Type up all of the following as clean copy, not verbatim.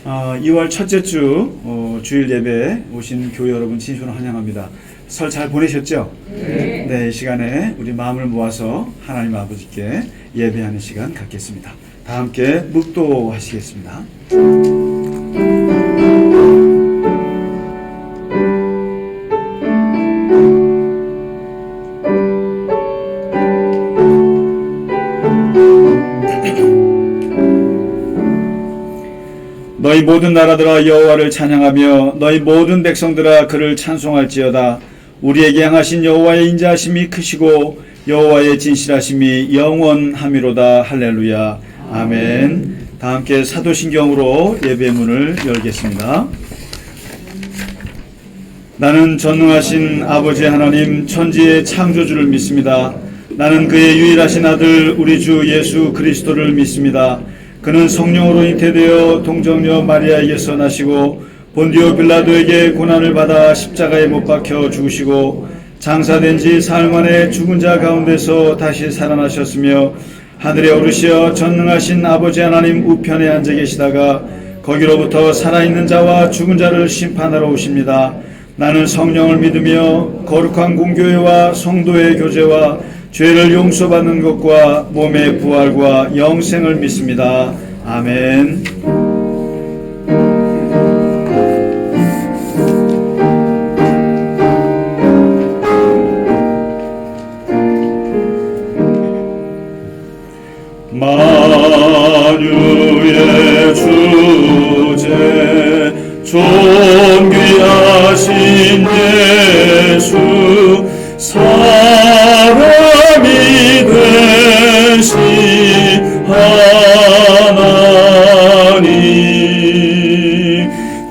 2월 첫째 주 주일 예배에 오신 교회 여러분 진심으로 환영합니다. 설 잘 보내셨죠? 네, 이 시간에 우리 마음을 모아서 하나님 아버지께 예배하는 시간 갖겠습니다. 다 함께 묵도하시겠습니다. 너희 모든 나라들아 여호와를 찬양하며 너희 모든 백성들아 그를 찬송할지어다. 우리에게 향하신 여호와의 인자하심이 크시고 여호와의 진실하심이 영원하미로다. 할렐루야. 아멘. 다 함께 사도신경으로 예배의 문을 열겠습니다. 나는 전능하신 아버지 하나님 천지의 창조주를 믿습니다. 나는 그의 유일하신 아들 우리 주 예수 그리스도를 믿습니다. 그는 성령으로 잉태되어 동정녀 마리아에게서 나시고 본디오 빌라도에게 고난을 받아 십자가에 못 박혀 죽으시고 장사된 지 사흘 만에 죽은 자 가운데서 다시 살아나셨으며 하늘에 오르시어 전능하신 아버지 하나님 우편에 앉아 계시다가 거기로부터 살아있는 자와 죽은 자를 심판하러 오십니다. 나는 성령을 믿으며 거룩한 공교회와 성도의 교제와 죄를 용서받는 것과 몸의 부활과 영생을 믿습니다. 아멘. 만유의 주제 존귀하신 예수 사람이 되신 하나님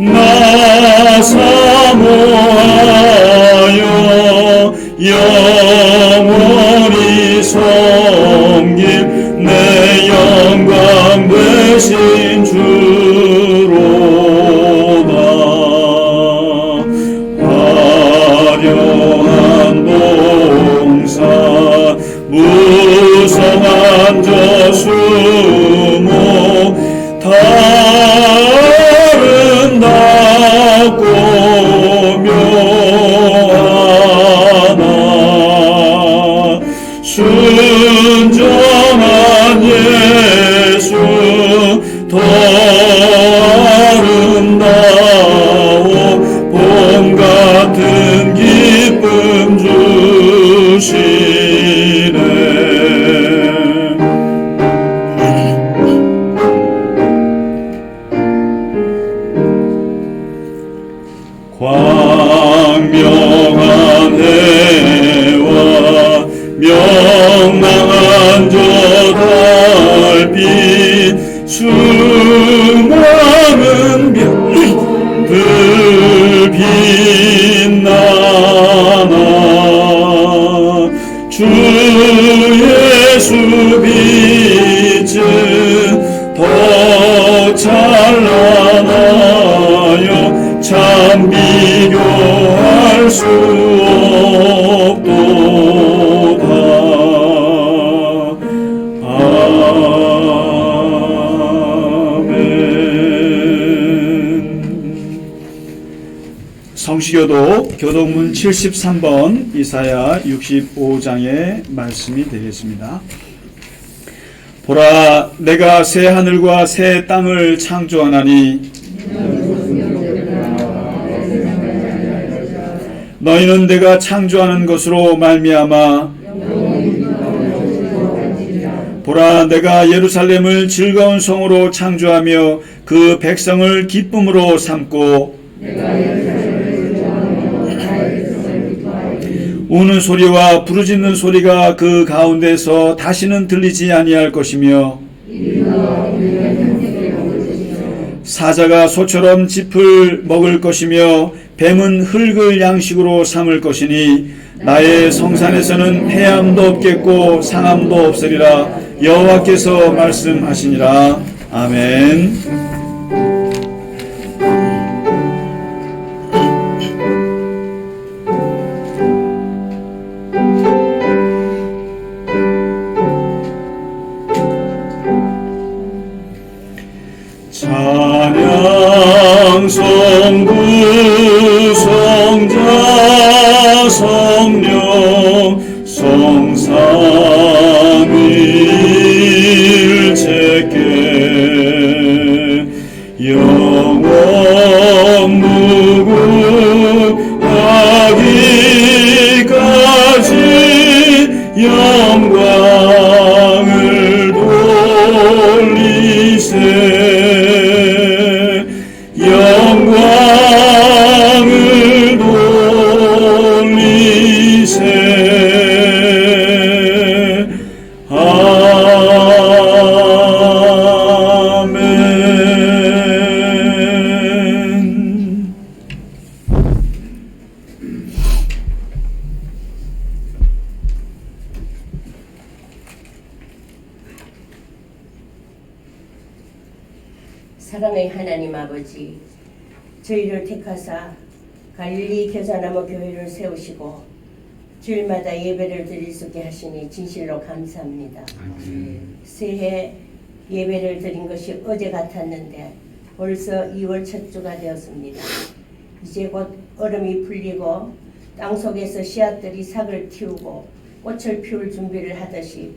나 사모하여 영원히 섬김 내 영광 되신 주로다. 화려한 봉사 무성한 저수목 아름답고 묘하나 순전한 예수 더 아름다워 봄 같은 기쁨 주시네. 광명한 해와 명랑한 저 달빛 수많은 별들 빛나나 주 예수 빛은 더 찬란하여 참 비교할 수 없도다. 아멘. 성시교도 교동문 73번 이사야 65장의 말씀이 되겠습니다. 보라, 내가 새 하늘과 새 땅을 창조하나니 너희는 내가 창조하는 것으로 말미암아 보라, 내가 예루살렘을 즐거운 성으로 창조하며 그 백성을 기쁨으로 삼고 우는 소리와 부르짖는 소리가 그 가운데서 다시는 들리지 아니할 것이며 사자가 소처럼 짚을 먹을 것이며 뱀은 흙을 양식으로 삼을 것이니 나의 성산에서는 해함도 없겠고 상함도 없으리라. 여호와께서 말씀하시니라. 아멘. 찬양 성부 성자 성령 성삼위일체께 영원 무궁하기까지 영광을 돌리세 영광을 돌리세 아멘. 사랑의 하나님 아버지, 저희를 택하사 갈릴리 겨자나무 교회를 세우시고 주일마다 예배를 드릴 수 있게 하시니 진실로 감사합니다. 새해 예배를 드린 것이 어제 같았는데 벌써 2월 첫 주가 되었습니다. 이제 곧 얼음이 풀리고 땅속에서 씨앗들이 삭을 틔우고 꽃을 피울 준비를 하듯이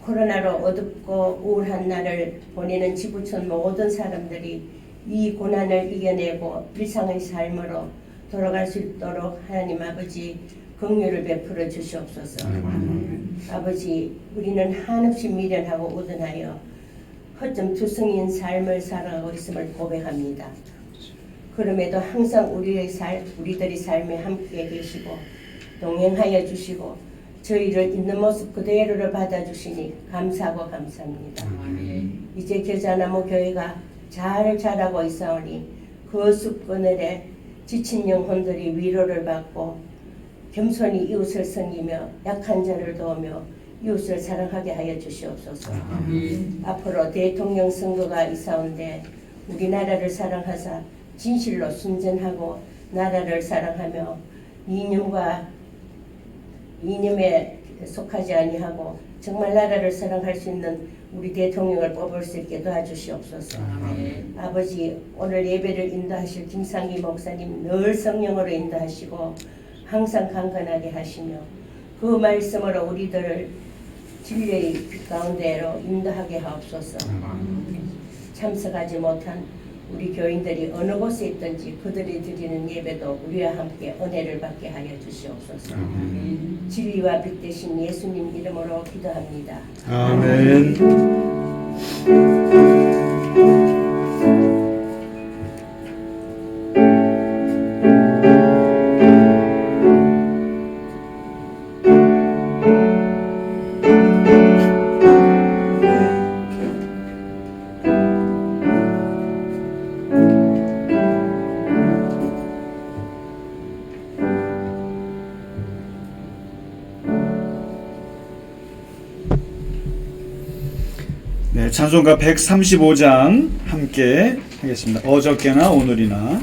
코로나로 어둡고 우울한 날을 보내는 지구촌 모든 사람들이 이 고난을 이겨내고 일상의 삶으로 돌아갈 수 있도록 하나님 아버지 긍휼을 베풀어 주시옵소서. 아버지, 우리는 한없이 미련하고 우둔하여 허점투성인 삶을 살아가고 있음을 고백합니다. 그럼에도 항상 우리들의 삶에 함께 계시고 동행하여 주시고 저희를 있는 모습 그대로를 받아주시니 감사하고 감사합니다. 이제 겨자나무 교회가 잘 자라고 있사오니 그 숲 그늘에 지친 영혼들이 위로를 받고 겸손히 이웃을 섬기며 약한 자를 도우며 이웃을 사랑하게 하여 주시옵소서. 앞으로 대통령 선거가 있사온데 우리나라를 사랑하사 진실로 순전하고 나라를 사랑하며 이념에 속하지 아니하고 정말 나라를 사랑할 수 있는 우리 대통령을 뽑을 수 있게 도와주시옵소서. 아버지, 오늘 예배를 인도하실 김상기 목사님 늘 성령으로 인도하시고 항상 강건하게 하시며 그 말씀으로 우리들을 진리의 빛 가운데로 인도하게 하옵소서. 참석하지 못한 우리 교인들이 어느 곳에 있든지 그들이 드리는 예배도 우리와 함께 은혜를 받게 하여 주시옵소서. 진리와 빛 되신 예수님 이름으로 기도합니다. 아멘. 네, 찬송가 135장 함께 하겠습니다. 어저께나 오늘이나.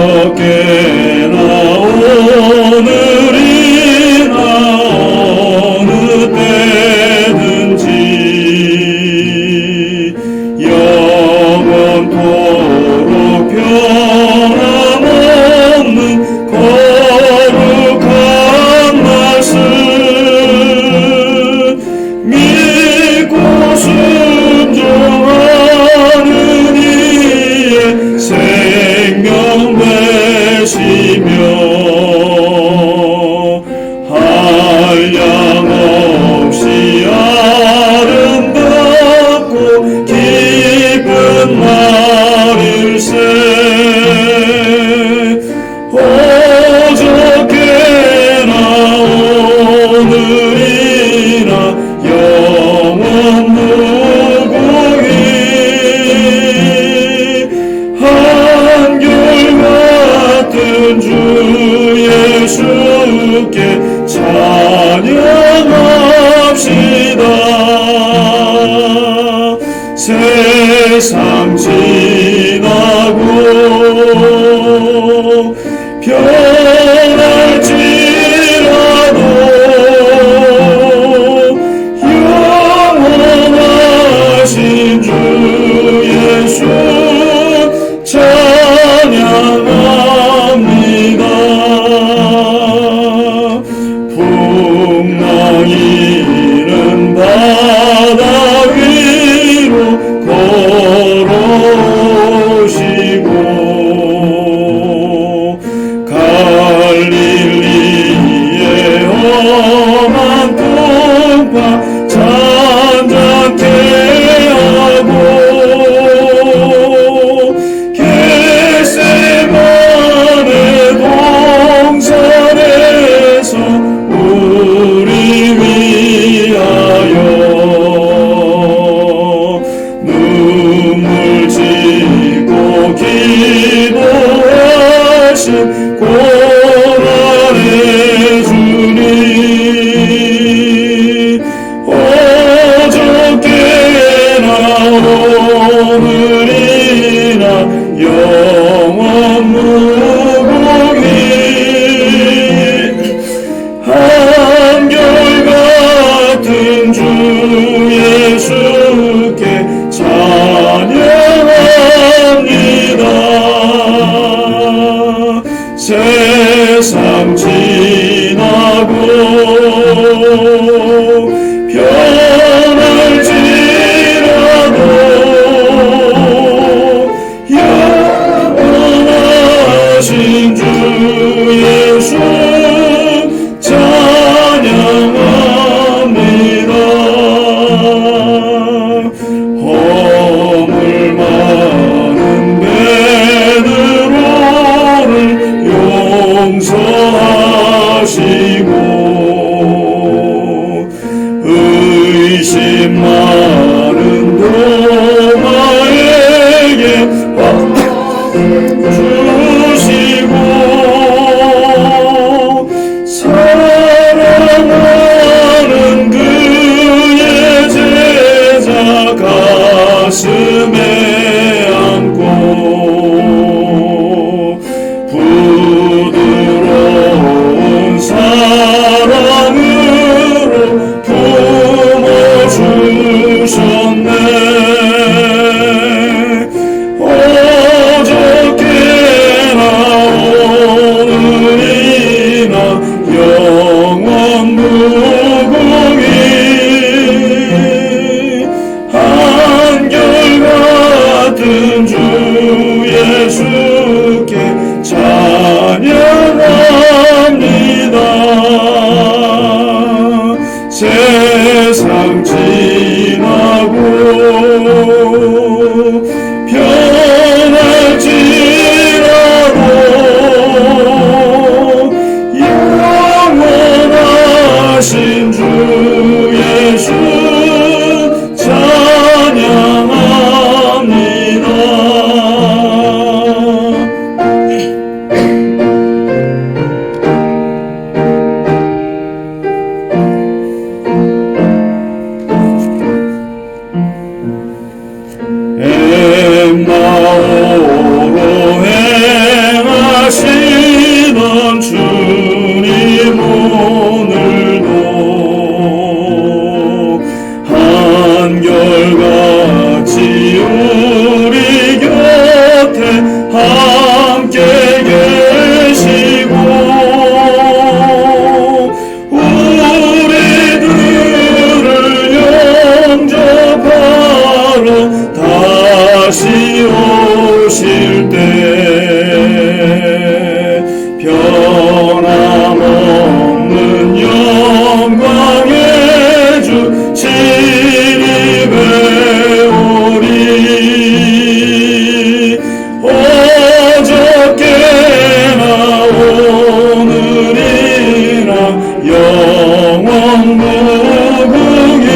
어저께나 오늘이나 어느 때든지 영원토록 변함없는 거룩한 말씀 믿고 순종하는 이의 생명 되시며 한량없이 아름답고 기쁜 말일세. 어저께나 오늘이나 영원 무궁히 한결같은 주 예수께 찬양합시다. 세상 지나고 주시고 사랑하는 그의 제자 가슴에 안고 부드러운 사랑으로 품어주셨네. 어저께나 오늘이나 영원 무궁히 한결같은 주 예수께 찬양합니다. 세상 지나고 변할지라도 영원하신 주 예수 찬양합니다. 엠마오로 행하시던 주님 오늘도 한결같이 우리 곁에 함께 계시고 우리들을 영접하러 다시 오실 때 변함없는 영광의 주 진입해 오리. 어저께나 오늘이나 영원 무궁히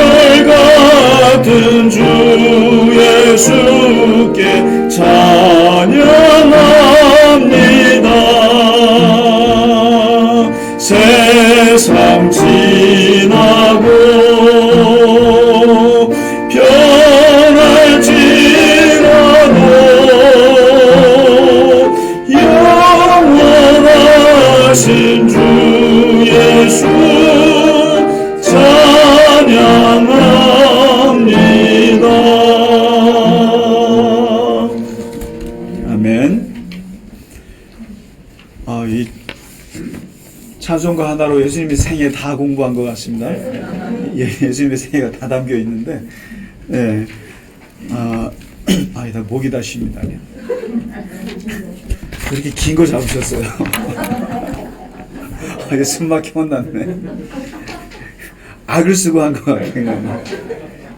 한결같은 주 예수께 찬양합니다. 세상 지나고 변할지라도 영원하신 주 예수 찬양합니다. 아멘. 이 찬송가 하나로 예수님의 생애 다 공부한 것 같습니다. 예수님의 생애가 다 담겨 있는데, 네. 나 목이 다 쉽니다. 그렇게 긴 거 잡으셨어요. 이제 숨 막혀 혼났네. 악을 쓰고 한 것 같아요.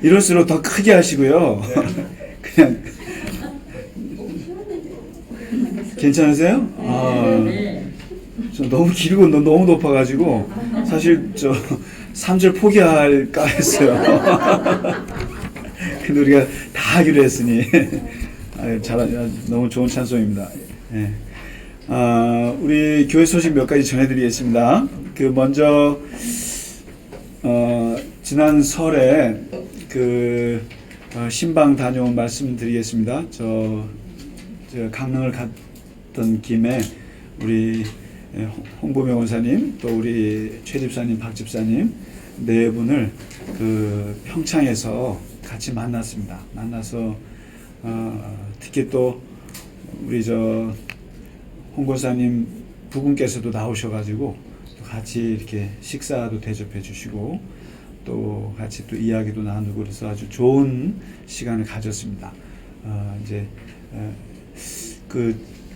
이럴수록 더 크게 하시고요. 그냥 괜찮으세요? 저 너무 길고 너무 높아가지고 사실 저 3절 포기할까 했어요. 근데 우리가 다 하기로 했으니 너무 좋은 찬송입니다. 네. 우리 교회 소식 몇 가지 전해드리겠습니다. 먼저 지난 설에 신방 다녀온 말씀드리겠습니다. 저 강릉을 갔던 김에 우리 홍보명 원사님 또 우리 최 집사님, 박 집사님 네 분을 평창에서 같이 만났습니다. 만나서 특히 또 우리 홍 권사님 부군께서도 나오셔가지고 같이 이렇게 식사도 대접해 주시고 또 같이 또 이야기도 나누고 그래서 아주 좋은 시간을 가졌습니다.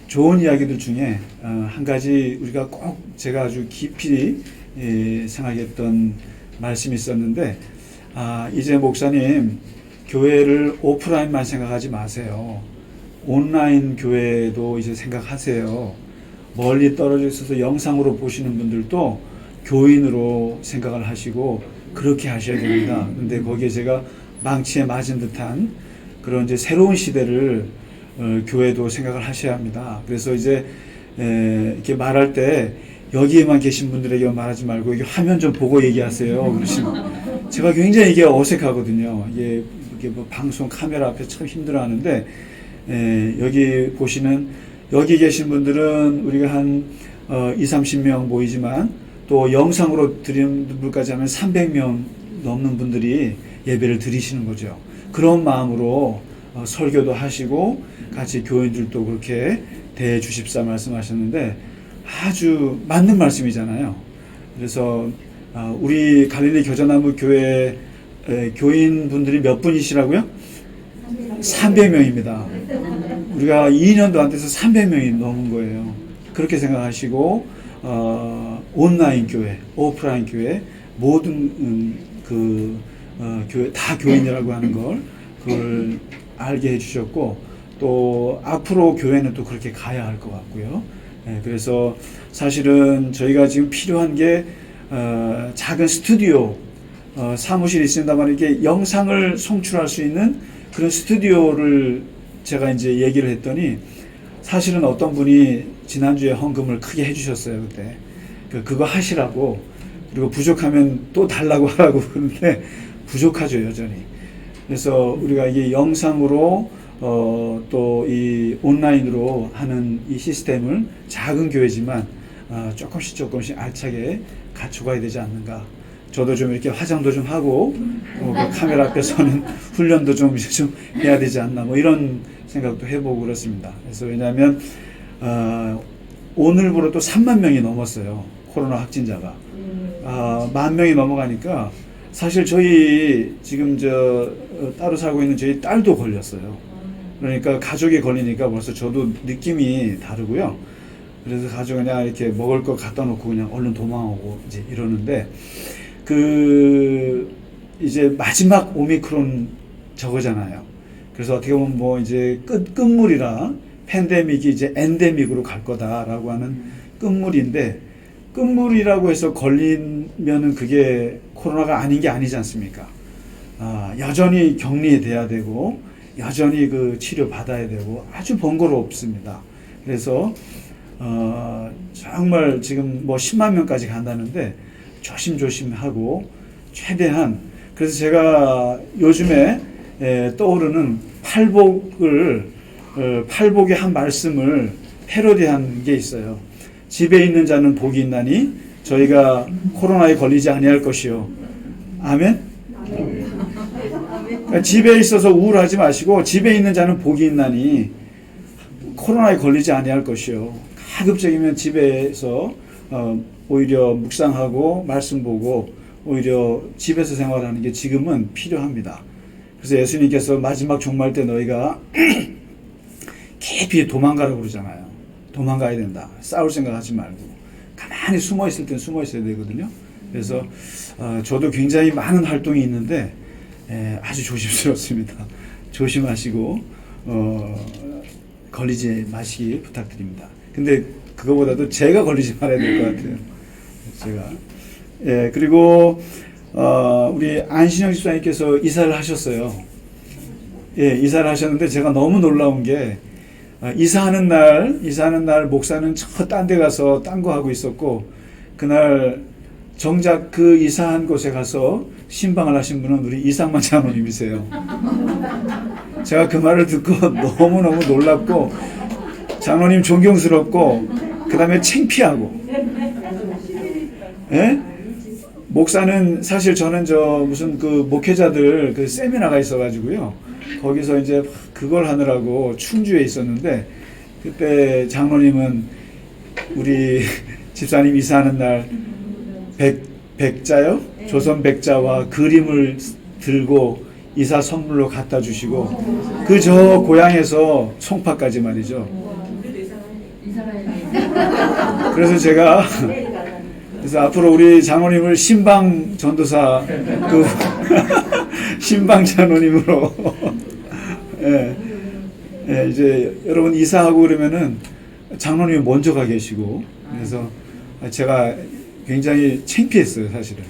좋은 이야기들 중에 한 가지 우리가 꼭 제가 아주 깊이 생각했던 말씀이 있었는데, 이제 목사님 교회를 오프라인만 생각하지 마세요. 온라인 교회도 이제 생각하세요. 멀리 떨어져 있어서 영상으로 보시는 분들도 교인으로 생각을 하시고 그렇게 하셔야 됩니다. 근데 거기에 제가 망치에 맞은 듯한 그런 이제 새로운 시대를 교회도 생각을 하셔야 합니다. 그래서 이제 이렇게 말할 때 여기에만 계신 분들에게 말하지 말고 이게 화면 좀 보고 얘기하세요. 그러시면 제가 굉장히 이게 어색하거든요. 이게 뭐 방송 카메라 앞에 참 힘들어하는데 여기 보시는 여기 계신 분들은 우리가 한 20-30명 모이지만 또 영상으로 드리는 분까지 하면 300명 넘는 분들이 예배를 드리시는 거죠. 그런 마음으로 설교도 하시고 같이 교인들도 그렇게 대해 주십사 말씀하셨는데 아주 맞는 말씀이잖아요. 그래서 우리 갈릴리 겨자나무 교회 교인분들이 몇 분이시라고요? 300명입니다. 우리가 2년도 안 돼서 300명이 넘은 거예요. 그렇게 생각하시고 온라인 교회, 오프라인 교회 모든 교회 다 교인이라고 하는 걸 그걸 알게 해주셨고 또 앞으로 교회는 또 그렇게 가야 할 것 같고요. 그래서 사실은 저희가 지금 필요한 게 작은 스튜디오 사무실이 있습니다만 이게 영상을 송출할 수 있는 그런 스튜디오를 제가 이제 얘기를 했더니 사실은 어떤 분이 지난주에 헌금을 크게 해주셨어요. 그때 그거 하시라고 그리고 부족하면 또 달라고 하라고 그러는데 부족하죠 여전히. 그래서 우리가 이게 영상으로 또 이 온라인으로 하는 이 시스템을 작은 교회지만 조금씩 알차게 갖춰가야 되지 않는가. 저도 좀 이렇게 화장도 좀 하고 그 카메라 앞에 서는 훈련도 좀 해야 되지 않나 뭐 이런 생각도 해보고 그렇습니다. 그래서 왜냐하면 오늘부로 또 3만 명이 넘었어요. 코로나 확진자가 10,000명이 넘어가니까 사실 저희 지금 따로 살고 있는 저희 딸도 걸렸어요. 그러니까 가족이 걸리니까 벌써 저도 느낌이 다르고요. 그래서 가족 그냥 이렇게 먹을 거 갖다 놓고 그냥 얼른 도망오고 이제 이러는데 이제 마지막 오미크론 저거잖아요. 그래서 어떻게 보면 뭐 이제 끝물이라 팬데믹이 이제 엔데믹으로 갈 거다라고 하는 끝물인데 끝물이라고 해서 걸리면은 그게 코로나가 아닌 게 아니지 않습니까? 여전히 격리돼야 되고 여전히 그 치료 받아야 되고 아주 번거롭습니다. 그래서 정말 지금 뭐 10만 명까지 간다는데 조심하고 최대한 그래서 제가 요즘에 떠오르는 팔복의 한 말씀을 패러디한 게 있어요. 집에 있는 자는 복이 있나니 저희가 코로나에 걸리지 아니할 것이요. 아멘? 그러니까 집에 있어서 우울하지 마시고 집에 있는 자는 복이 있나니 코로나에 걸리지 아니할 것이요. 가급적이면 집에서 오히려 묵상하고 말씀 보고 오히려 집에서 생활하는 게 지금은 필요합니다. 그래서 예수님께서 마지막 종말 때 너희가 깊이 도망가라고 그러잖아요. 도망가야 된다. 싸울 생각하지 말고 가만히 숨어 있을 땐 숨어 있어야 되거든요. 그래서 저도 굉장히 많은 활동이 있는데 아주 조심스럽습니다. 조심하시고 걸리지 마시기 부탁드립니다. 근데 그거보다도 제가 걸리지 말아야 될 것 같아요. 제가 그리고 우리 안신영 집사님께서 이사를 하셨어요. 이사를 하셨는데 제가 너무 놀라운 게 이사하는 날 목사는 저 딴 데 가서 딴 거 하고 있었고 그날 정작 그 이사한 곳에 가서 신방을 하신 분은 우리 이상만 장로님이세요. 제가 그 말을 듣고 너무너무 놀랍고 장로님 존경스럽고 그 다음에 창피하고 목사는 사실 저는 무슨 그 목회자들 그 세미나가 있어가지고요. 거기서 이제 그걸 하느라고 충주에 있었는데 그때 장로님은 우리 집사님 이사하는 날 백자요? 조선 백자와 그림을 들고 이사 선물로 갖다 주시고 그 저 고향에서 송파까지 말이죠. 그래서 제가 그래서 앞으로 우리 장로님을 신방 전도사 신방 장로님으로 이제 여러분 이사하고 그러면은 장로님이 먼저 가 계시고 그래서 제가 굉장히 창피했어요 사실은.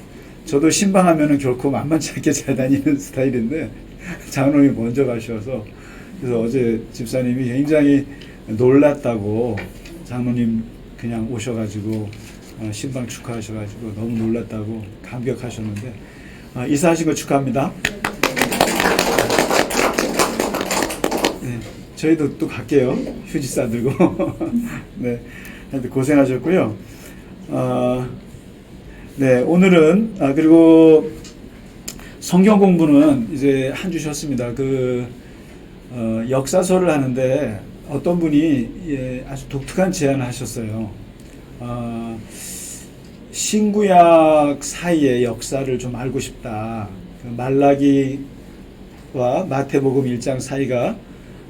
저도 신방하면은 결코 만만치 않게 잘 다니는 스타일인데 장로님이 먼저 가셔서, 그래서 어제 집사님이 굉장히 놀랐다고, 장로님 그냥 오셔가지고 신방 축하하셔가지고 너무 놀랐다고 감격하셨는데, 이사하신 거 축하합니다. 네, 저희도 또 갈게요. 휴지 싸들고. 네, 하여튼 고생하셨고요. 네, 오늘은 그리고 성경 공부는 이제 한 주 쉬었습니다. 역사서를 하는데 어떤 분이 아주 독특한 제안을 하셨어요. 신구약 사이의 역사를 좀 알고 싶다. 말라기와 마태복음 1장 사이가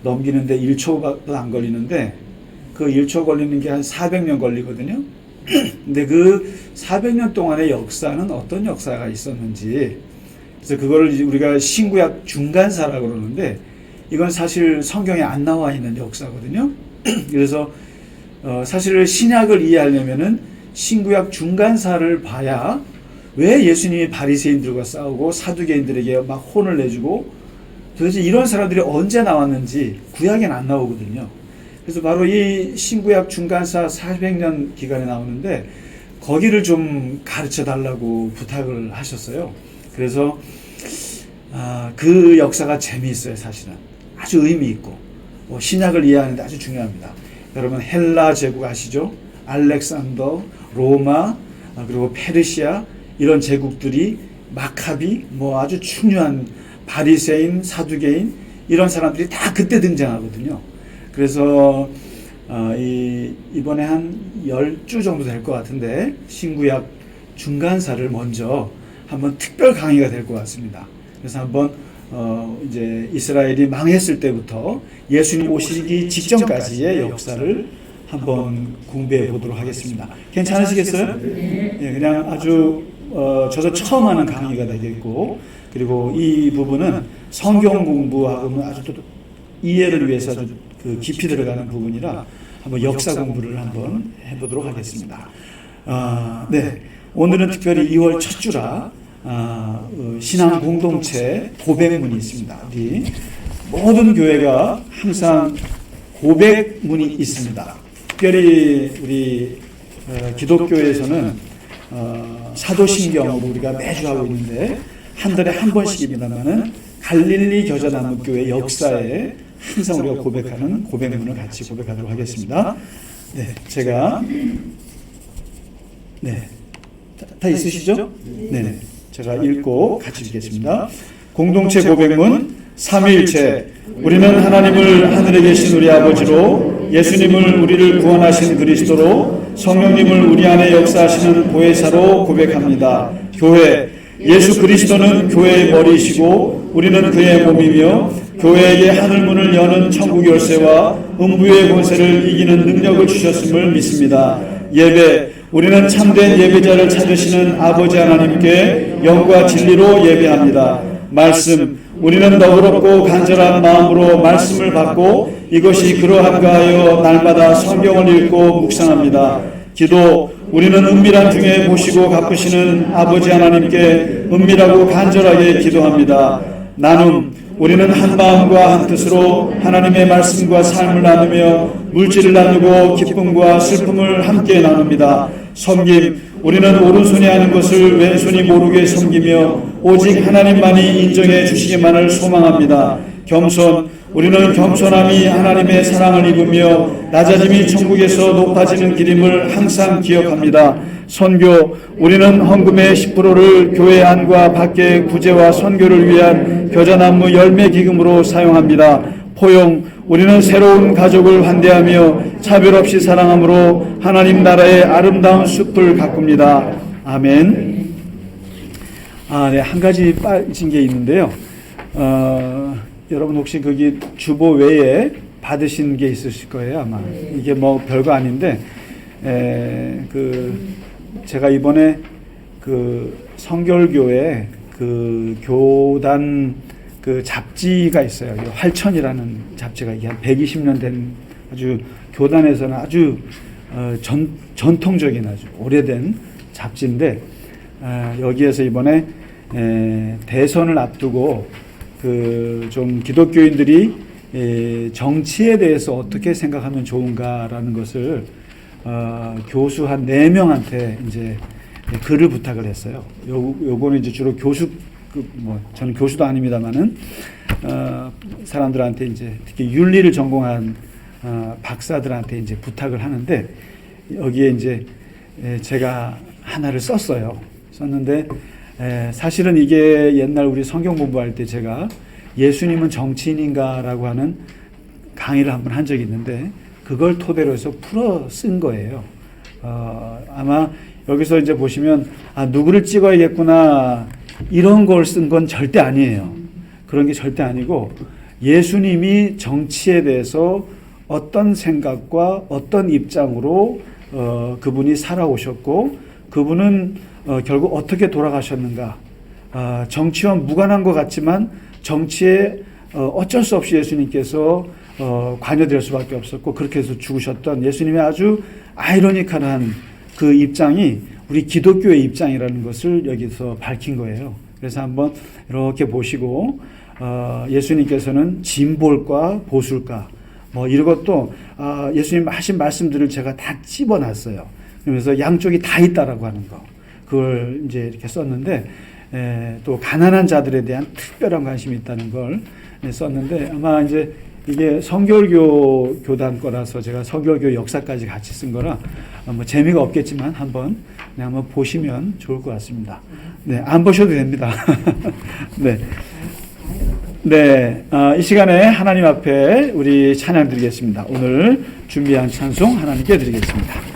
넘기는데 1초도 안 걸리는데, 그 1초 걸리는 게 한 400년 걸리거든요. 근데 그 400년 동안의 역사는 어떤 역사가 있었는지, 그래서 그거를 우리가 신구약 중간사라고 그러는데, 이건 사실 성경에 안 나와 있는 역사거든요. 그래서 사실 신약을 이해하려면은 신구약 중간사를 봐야, 왜 예수님이 바리새인들과 싸우고 사두개인들에게 막 혼을 내주고 도대체 이런 사람들이 언제 나왔는지 구약엔 안 나오거든요. 그래서 바로 이 신구약 중간사 400년 기간에 나오는데, 거기를 좀 가르쳐 달라고 부탁을 하셨어요. 그래서 그 역사가 재미있어요. 사실은 아주 의미 있고, 신약을 이해하는 데 아주 중요합니다. 여러분 헬라 제국 아시죠? 알렉산더, 로마, 그리고 페르시아, 이런 제국들이 마카비, 아주 중요한 바리새인, 사두개인, 이런 사람들이 다 그때 등장하거든요. 그래서 이번에 한 10주 정도 될 것 같은데, 신구약 중간사를 먼저 한번 특별 강의가 될 것 같습니다. 그래서 한번 이제 이스라엘이 망했을 때부터 예수님 오시기 직전까지의 역사를 한번 공부해 보도록 하겠습니다. 괜찮으시겠어요? 네, 그냥 아주 저도 처음 하는 강의가 되겠고, 그리고 이 부분은 성경 공부하고는 아주 또 이해를 위해서 아주 깊이 들어가는 부분이라 한번 역사 공부를 한번 해보도록 하겠습니다. 네, 오늘은 특별히 2월 첫 주라 신앙 공동체 고백문이 있습니다. 우리 모든 교회가 항상 고백문이 있습니다. 특별히 우리 기독교에서는 사도신경으로 우리가 매주 하고 있는데, 한 달에 한 번씩입니다만은 갈릴리 겨자나무교회 역사에 항상 우리가 고백하는 고백문을 같이 고백하도록 하겠습니다. 네, 제가 다 있으시죠? 네, 제가 읽고 같이 읽겠습니다. 공동체 고백문. 삼위일체. 우리는 하나님을 하늘에 계신 우리 아버지로, 예수님을 우리를 구원하신 그리스도로, 성령님을 우리 안에 역사하시는 보혜사로 고백합니다. 교회. 예수 그리스도는 교회의 머리이시고 우리는 그의 몸이며, 교회에게 하늘문을 여는 천국 열쇠와 음부의 권세를 이기는 능력을 주셨음을 믿습니다. 예배. 우리는 참된 예배자를 찾으시는 아버지 하나님께 영과 진리로 예배합니다. 말씀. 우리는 너그럽고 간절한 마음으로 말씀을 받고 이것이 그러한가 하여 날마다 성경을 읽고 묵상합니다. 기도. 우리는 은밀한 중에 보시고 갚으시는 아버지 하나님께 은밀하고 간절하게 기도합니다. 나눔. 우리는 한 마음과 한 뜻으로 하나님의 말씀과 삶을 나누며 물질을 나누고 기쁨과 슬픔을 함께 나눕니다. 섬김. 우리는 오른손이 하는 것을 왼손이 모르게 섬기며 오직 하나님만이 인정해 주시기만을 소망합니다. 겸손. 우리는 겸손함이 하나님의 사랑을 입으며 낮아짐이 천국에서 높아지는 길임을 항상 기억합니다. 선교. 우리는 헌금의 10%를 교회 안과 밖의 구제와 선교를 위한 겨자나무 열매 기금으로 사용합니다. 포용. 우리는 새로운 가족을 환대하며 차별 없이 사랑함으로 하나님 나라의 아름다운 숲을 가꿉니다. 아멘. 네, 한 가지 빠진 게 있는데요. 여러분 혹시 거기 주보 외에 받으신 게 있으실 거예요, 아마. 이게 별거 아닌데, 제가 이번에 성결교회 교단 잡지가 있어요. 활천이라는 잡지가 이게 한 120년 된 아주 교단에서는 아주 전통적인 아주 오래된 잡지인데, 여기에서 이번에 대선을 앞두고 그 좀 기독교인들이 정치에 대해서 어떻게 생각하면 좋은가라는 것을 교수 한 4명한테 이제 글을 부탁을 했어요. 요거는 이제 주로 교수, 저는 교수도 아닙니다만은 사람들한테 이제 특히 윤리를 전공한 박사들한테 이제 부탁을 하는데 여기에 이제 제가 하나를 썼어요. 썼는데 사실은 이게 옛날 우리 성경 공부할 때 제가 예수님은 정치인인가라고 하는 강의를 한번 한 적이 있는데 그걸 토대로 해서 풀어 쓴 거예요. 아마 여기서 이제 보시면 누구를 찍어야겠구나 이런 걸 쓴 건 절대 아니에요. 그런 게 절대 아니고 예수님이 정치에 대해서 어떤 생각과 어떤 입장으로 그분이 살아오셨고 그분은 결국 어떻게 돌아가셨는가. 정치와 무관한 것 같지만 정치에 어쩔 수 없이 예수님께서 관여될 수밖에 없었고 그렇게 해서 죽으셨던 예수님의 아주 아이러니컬한 그 입장이 우리 기독교의 입장이라는 것을 여기서 밝힌 거예요. 그래서 한번 이렇게 보시고 예수님께서는 진볼까 보술까 뭐 이런 것도 예수님 하신 말씀들을 제가 다 집어놨어요. 그러면서 양쪽이 다 있다라고 하는 거 그걸 이제 이렇게 썼는데 또 가난한 자들에 대한 특별한 관심이 있다는 걸 썼는데 아마 이제 이게 성결교 교단 거라서 제가 성결교 역사까지 같이 쓴 거라 뭐 재미가 없겠지만 한번 보시면 좋을 것 같습니다. 네, 안 보셔도 됩니다. 네. 네, 이 시간에 하나님 앞에 우리 찬양 드리겠습니다. 오늘 준비한 찬송 하나님께 드리겠습니다.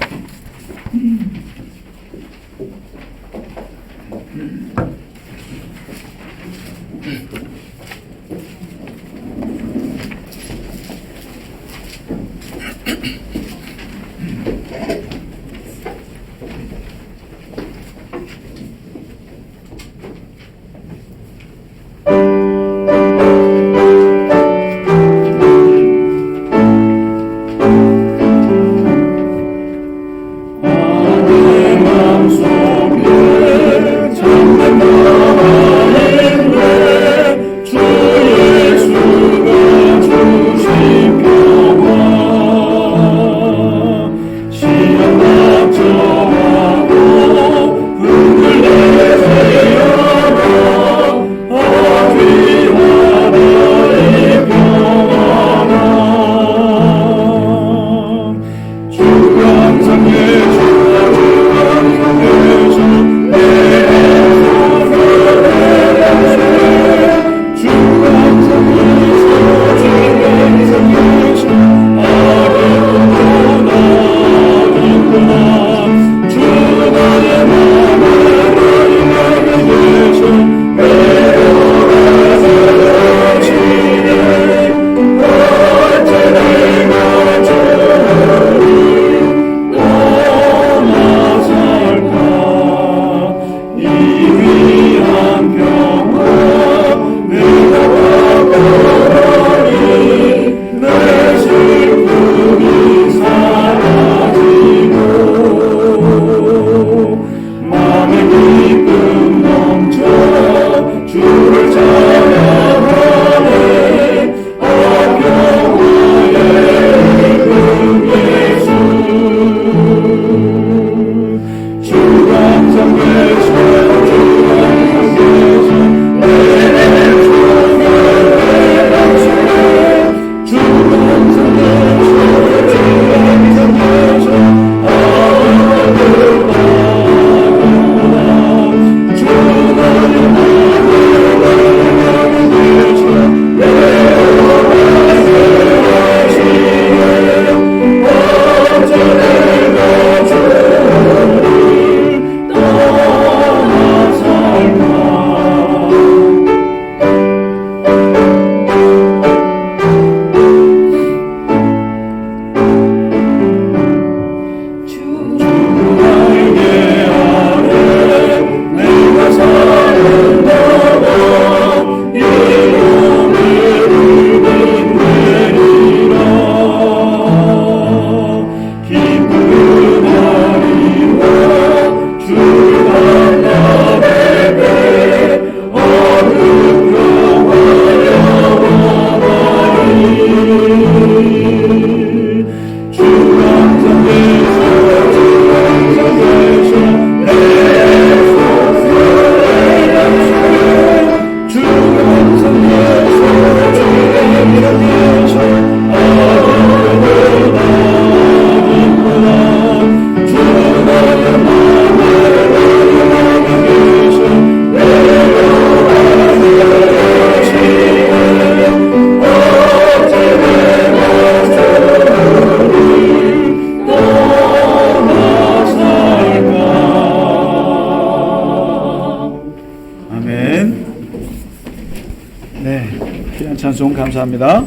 찬송 감사합니다.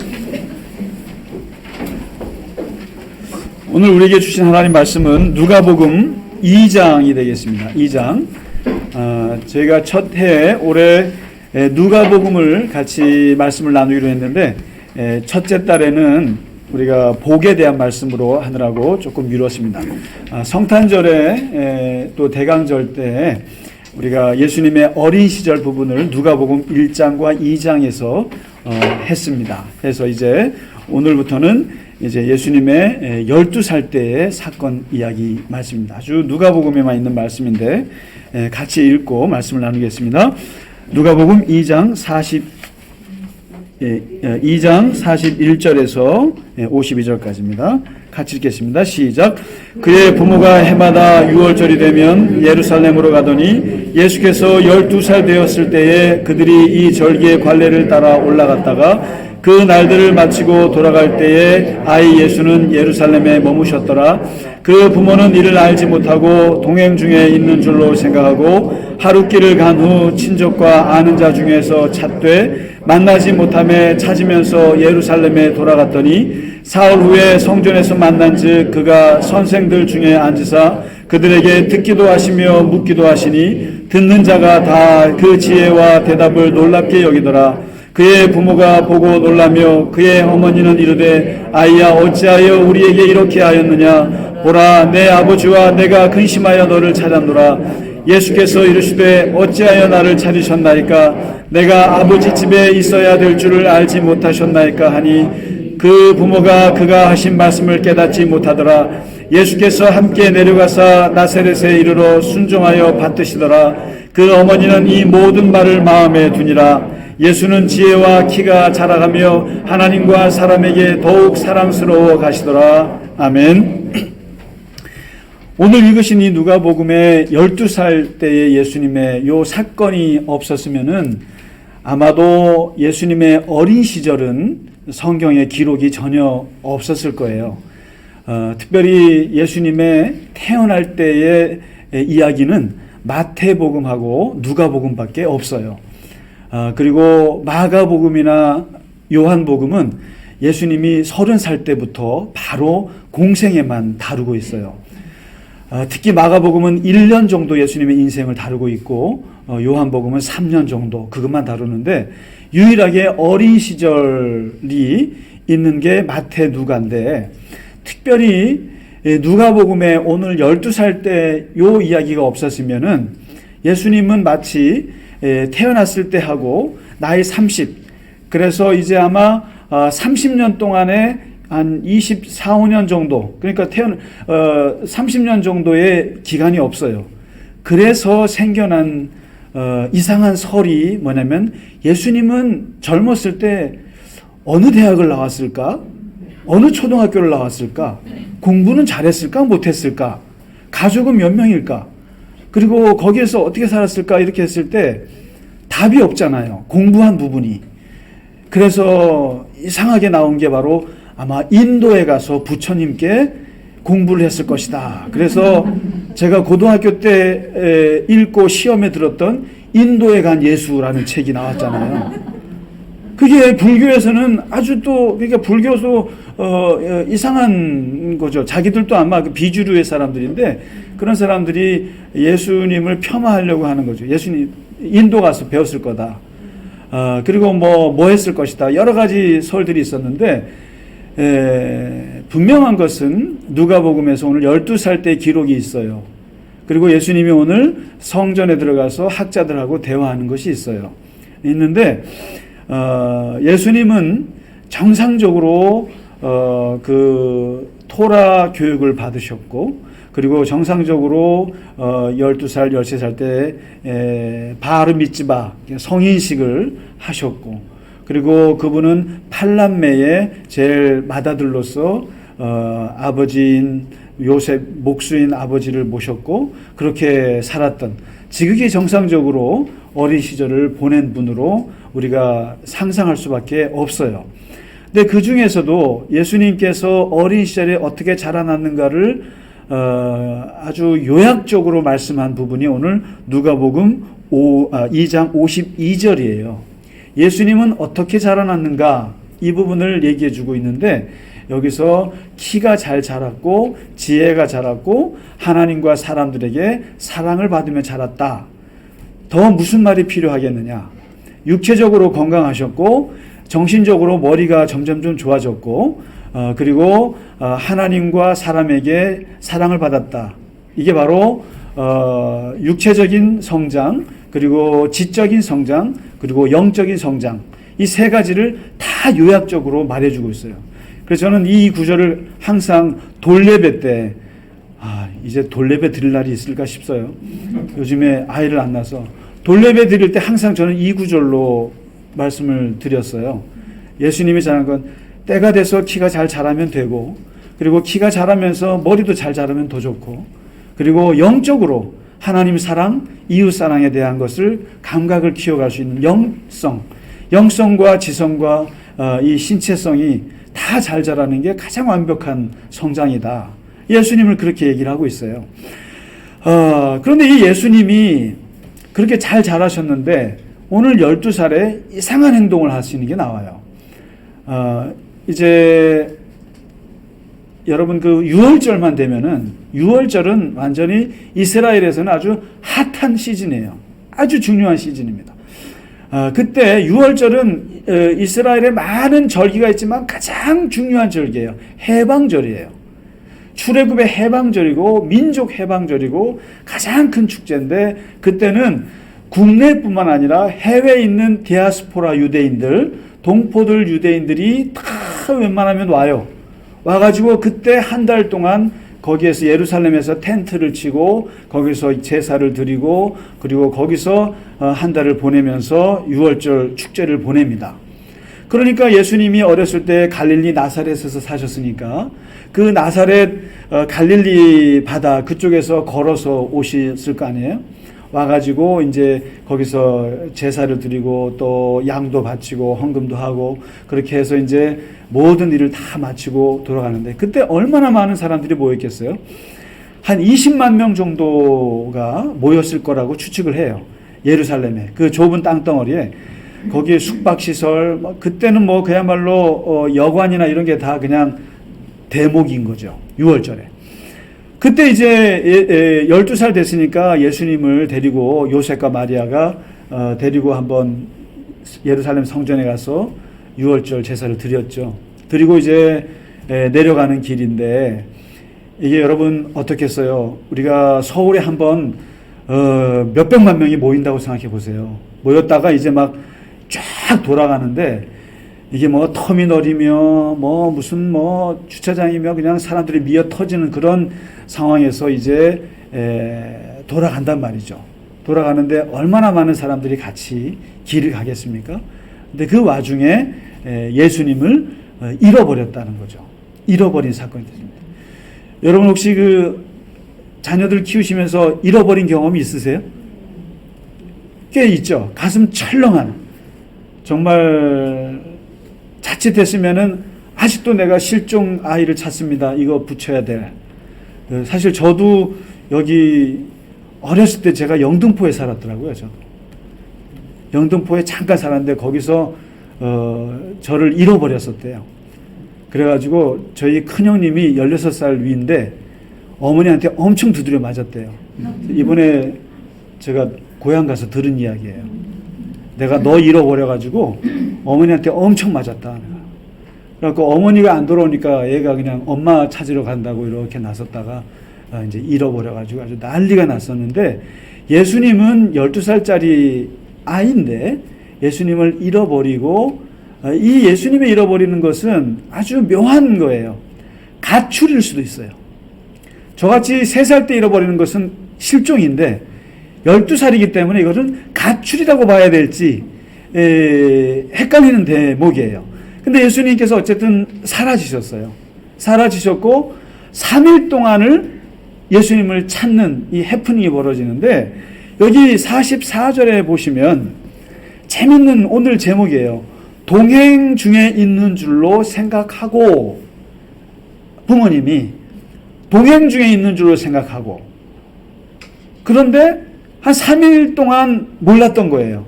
오늘 우리에게 주신 하나님 말씀은 누가복음 2장이 되겠습니다. 2장. 저희가 첫 해에 올해 누가복음을 같이 말씀을 나누기로 했는데 첫째 달에는 우리가 복에 대한 말씀으로 하느라고 조금 미뤘습니다. 성탄절에 또 대강절 때 우리가 예수님의 어린 시절 부분을 누가복음 1장과 2장에서 했습니다. 그래서 이제 오늘부터는 이제 예수님의 12살 때의 사건 이야기 말씀입니다. 아주 누가복음에만 있는 말씀인데 같이 읽고 말씀을 나누겠습니다. 누가복음 2장 41절에서 52절까지입니다. 같이 읽겠습니다. 시작. 그의 부모가 해마다 6월절이 되면 예루살렘으로 가더니 예수께서 12살 되었을 때에 그들이 이 절기의 관례를 따라 올라갔다가 그 날들을 마치고 돌아갈 때에 아이 예수는 예루살렘에 머무셨더라. 그 부모는 이를 알지 못하고 동행 중에 있는 줄로 생각하고 하룻길을 간 후 친족과 아는 자 중에서 찾되 만나지 못함에 찾으면서 예루살렘에 돌아갔더니 사흘 후에 성전에서 만난즉 그가 선생들 중에 앉으사 그들에게 듣기도 하시며 묻기도 하시니 듣는 자가 다 그 지혜와 대답을 놀랍게 여기더라. 그의 부모가 보고 놀라며 그의 어머니는 이르되 아이야 어찌하여 우리에게 이렇게 하였느냐. 보라 내 아버지와 내가 근심하여 너를 찾았노라. 예수께서 이르시되 어찌하여 나를 찾으셨나이까. 내가 아버지 집에 있어야 될 줄을 알지 못하셨나이까 하니 그 부모가 그가 하신 말씀을 깨닫지 못하더라. 예수께서 함께 내려가사 나사렛에 이르러 순종하여 받드시더라. 그 어머니는 이 모든 말을 마음에 두니라. 예수는 지혜와 키가 자라가며 하나님과 사람에게 더욱 사랑스러워 가시더라. 아멘. 오늘 읽으신 이 누가복음의 12살 때의 예수님의 요 사건이 없었으면은 아마도 예수님의 어린 시절은 성경에 기록이 전혀 없었을 거예요. 특별히 예수님의 태어날 때의 이야기는 마태복음하고 누가복음밖에 없어요. 그리고 마가복음이나 요한복음은 예수님이 30살 때부터 바로 공생애만 다루고 있어요. 특히 마가복음은 1년 정도 예수님의 인생을 다루고 있고 요한복음은 3년 정도 그것만 다루는데 유일하게 어린 시절이 있는 게 마태 누가인데 특별히 누가복음에 오늘 12살 때 요 이야기가 없었으면은 예수님은 마치 태어났을 때 하고 나이 30 그래서 이제 아마 30년 동안에 한 24, 5년 정도 그러니까 30년 정도의 기간이 없어요. 그래서 생겨난 이상한 설이 뭐냐면 예수님은 젊었을 때 어느 대학을 나왔을까? 어느 초등학교를 나왔을까? 공부는 잘했을까? 못했을까? 가족은 몇 명일까? 그리고 거기에서 어떻게 살았을까? 이렇게 했을 때 답이 없잖아요. 공부한 부분이. 그래서 이상하게 나온 게 바로 아마 인도에 가서 부처님께 공부를 했을 것이다. 그래서 제가 고등학교 때 읽고 시험에 들었던 인도에 간 예수라는 책이 나왔잖아요. 그게 불교에서는 아주 또 그러니까 불교도 이상한 거죠. 자기들도 아마 그 비주류의 사람들인데 그런 사람들이 예수님을 폄하하려고 하는 거죠. 예수님 인도 가서 배웠을 거다. 그리고 뭐 했을 것이다. 여러 가지 설들이 있었는데 분명한 것은 누가복음에서 오늘 12살 때 기록이 있어요. 그리고 예수님이 오늘 성전에 들어가서 학자들하고 대화하는 것이 있어요. 있는데 예수님은 정상적으로 그 토라 교육을 받으셨고, 그리고 정상적으로 12살, 13살 때 바르 미츠바 성인식을 하셨고, 그리고 그분은 8남매의 제일 맏아들로서 아버지인 요셉, 목수인 아버지를 모셨고 그렇게 살았던, 지극히 정상적으로 어린 시절을 보낸 분으로 우리가 상상할 수밖에 없어요. 근데 그 중에서도 예수님께서 어린 시절에 어떻게 자라났는가를 아주 요약적으로 말씀한 부분이 오늘 누가복음 2장 52절이에요. 예수님은 어떻게 자라났는가, 이 부분을 얘기해 주고 있는데, 여기서 키가 잘 자랐고 지혜가 자랐고 하나님과 사람들에게 사랑을 받으며 자랐다. 더 무슨 말이 필요하겠느냐. 육체적으로 건강하셨고 정신적으로 머리가 점점 좀 좋아졌고 그리고 하나님과 사람에게 사랑을 받았다. 이게 바로 육체적인 성장, 그리고 지적인 성장, 그리고 영적인 성장, 이 세 가지를 다 요약적으로 말해주고 있어요. 그래서 저는 이 구절을 항상 돌예배 때, 이제 돌예배 드릴 날이 있을까 싶어요. 요즘에 아이를 안 낳아서 돌예배 드릴 때 항상 저는 이 구절로 말씀을 드렸어요. 예수님이 잘한 건 때가 돼서 키가 잘 자라면 되고, 그리고 키가 자라면서 머리도 잘 자라면 더 좋고, 그리고 영적으로 하나님 사랑, 이웃 사랑에 대한 것을 감각을 키워갈 수 있는 영성과 지성과 이 신체성이 다 잘 자라는 게 가장 완벽한 성장이다. 예수님을 그렇게 얘기를 하고 있어요. 그런데 이 예수님이 그렇게 잘 자라셨는데 오늘 12살에 이상한 행동을 하시는 게 나와요. 이제 여러분 그 6월절만 되면은, 6월절은 완전히 이스라엘에서는 아주 핫한 시즌이에요. 아주 중요한 시즌입니다. 그때 6월절은 이스라엘에 많은 절기가 있지만 가장 중요한 절기예요. 해방절이에요. 출애굽의 해방절이고 민족 해방절이고 가장 큰 축제인데, 그때는 국내뿐만 아니라 해외에 있는 디아스포라 유대인들, 동포들 유대인들이 다 웬만하면 와가지고 그때 한 달 동안 거기에서 예루살렘에서 텐트를 치고 거기서 제사를 드리고, 그리고 거기서 한 달을 보내면서 6월절 축제를 보냅니다. 그러니까 예수님이 어렸을 때 갈릴리 나사렛에서 사셨으니까 그 나사렛 갈릴리 바다 그쪽에서 걸어서 오셨을 거 아니에요? 와가지고 이제 거기서 제사를 드리고 또 양도 바치고 헌금도 하고 그렇게 해서 이제 모든 일을 다 마치고 돌아가는데, 그때 얼마나 많은 사람들이 모였겠어요? 한 20만 명 정도가 모였을 거라고 추측을 해요. 예루살렘에 그 좁은 땅덩어리에, 거기에 숙박시설, 그때는 뭐 그야말로 여관이나 이런 게 다 그냥 대목인 거죠. 6월절에. 그때 이제 12살 됐으니까 예수님을 데리고 요셉과 마리아가 데리고 한번 예루살렘 성전에 가서 6월절 제사를 드렸죠. 드리고 이제 내려가는 길인데, 이게 여러분 어떻겠어요? 우리가 서울에 한번 몇백만 명이 모인다고 생각해 보세요. 모였다가 이제 막 쫙 돌아가는데, 이게 뭐 터미널이며 뭐 무슨 뭐 주차장이며 그냥 사람들이 미어 터지는 그런 상황에서 이제 돌아간단 말이죠. 돌아가는데 얼마나 많은 사람들이 같이 길을 가겠습니까? 근데 그 와중에 예수님을 잃어버렸다는 거죠. 잃어버린 사건이 됐습니다. 여러분 혹시 그 자녀들 키우시면서 잃어버린 경험이 있으세요? 꽤 있죠. 가슴 철렁한, 정말 자칫했으면은 아직도 내가 실종 아이를 찾습니다. 이거 붙여야 돼. 사실 저도 여기 어렸을 때 제가 영등포에 살았더라고요. 저도 영등포에 잠깐 살았는데 거기서 저를 잃어버렸었대요. 그래가지고 저희 큰형님이 16살 위인데 어머니한테 엄청 두드려 맞았대요. 이번에 제가 고향 가서 들은 이야기예요. 내가 너 잃어버려가지고 어머니한테 엄청 맞았다. 그래갖고 어머니가 안 돌아오니까 얘가 그냥 엄마 찾으러 간다고 이렇게 나섰다가 이제 잃어버려가지고 아주 난리가 났었는데, 예수님은 12살짜리 아이인데 예수님을 잃어버리고 이 예수님의 잃어버리는 것은 아주 묘한 거예요. 가출일 수도 있어요. 저같이 3살 때 잃어버리는 것은 실종인데 12살이기 때문에 이것은 가출이라고 봐야 될지 헷갈리는 대목이에요. 근데 예수님께서 어쨌든 사라지셨어요. 사라지셨고 3일 동안을 예수님을 찾는 이 해프닝이 벌어지는데, 여기 44절에 보시면 재밌는 오늘 제목이에요. 동행 중에 있는 줄로 생각하고, 부모님이 동행 중에 있는 줄로 생각하고, 그런데 한 3일 동안 몰랐던 거예요.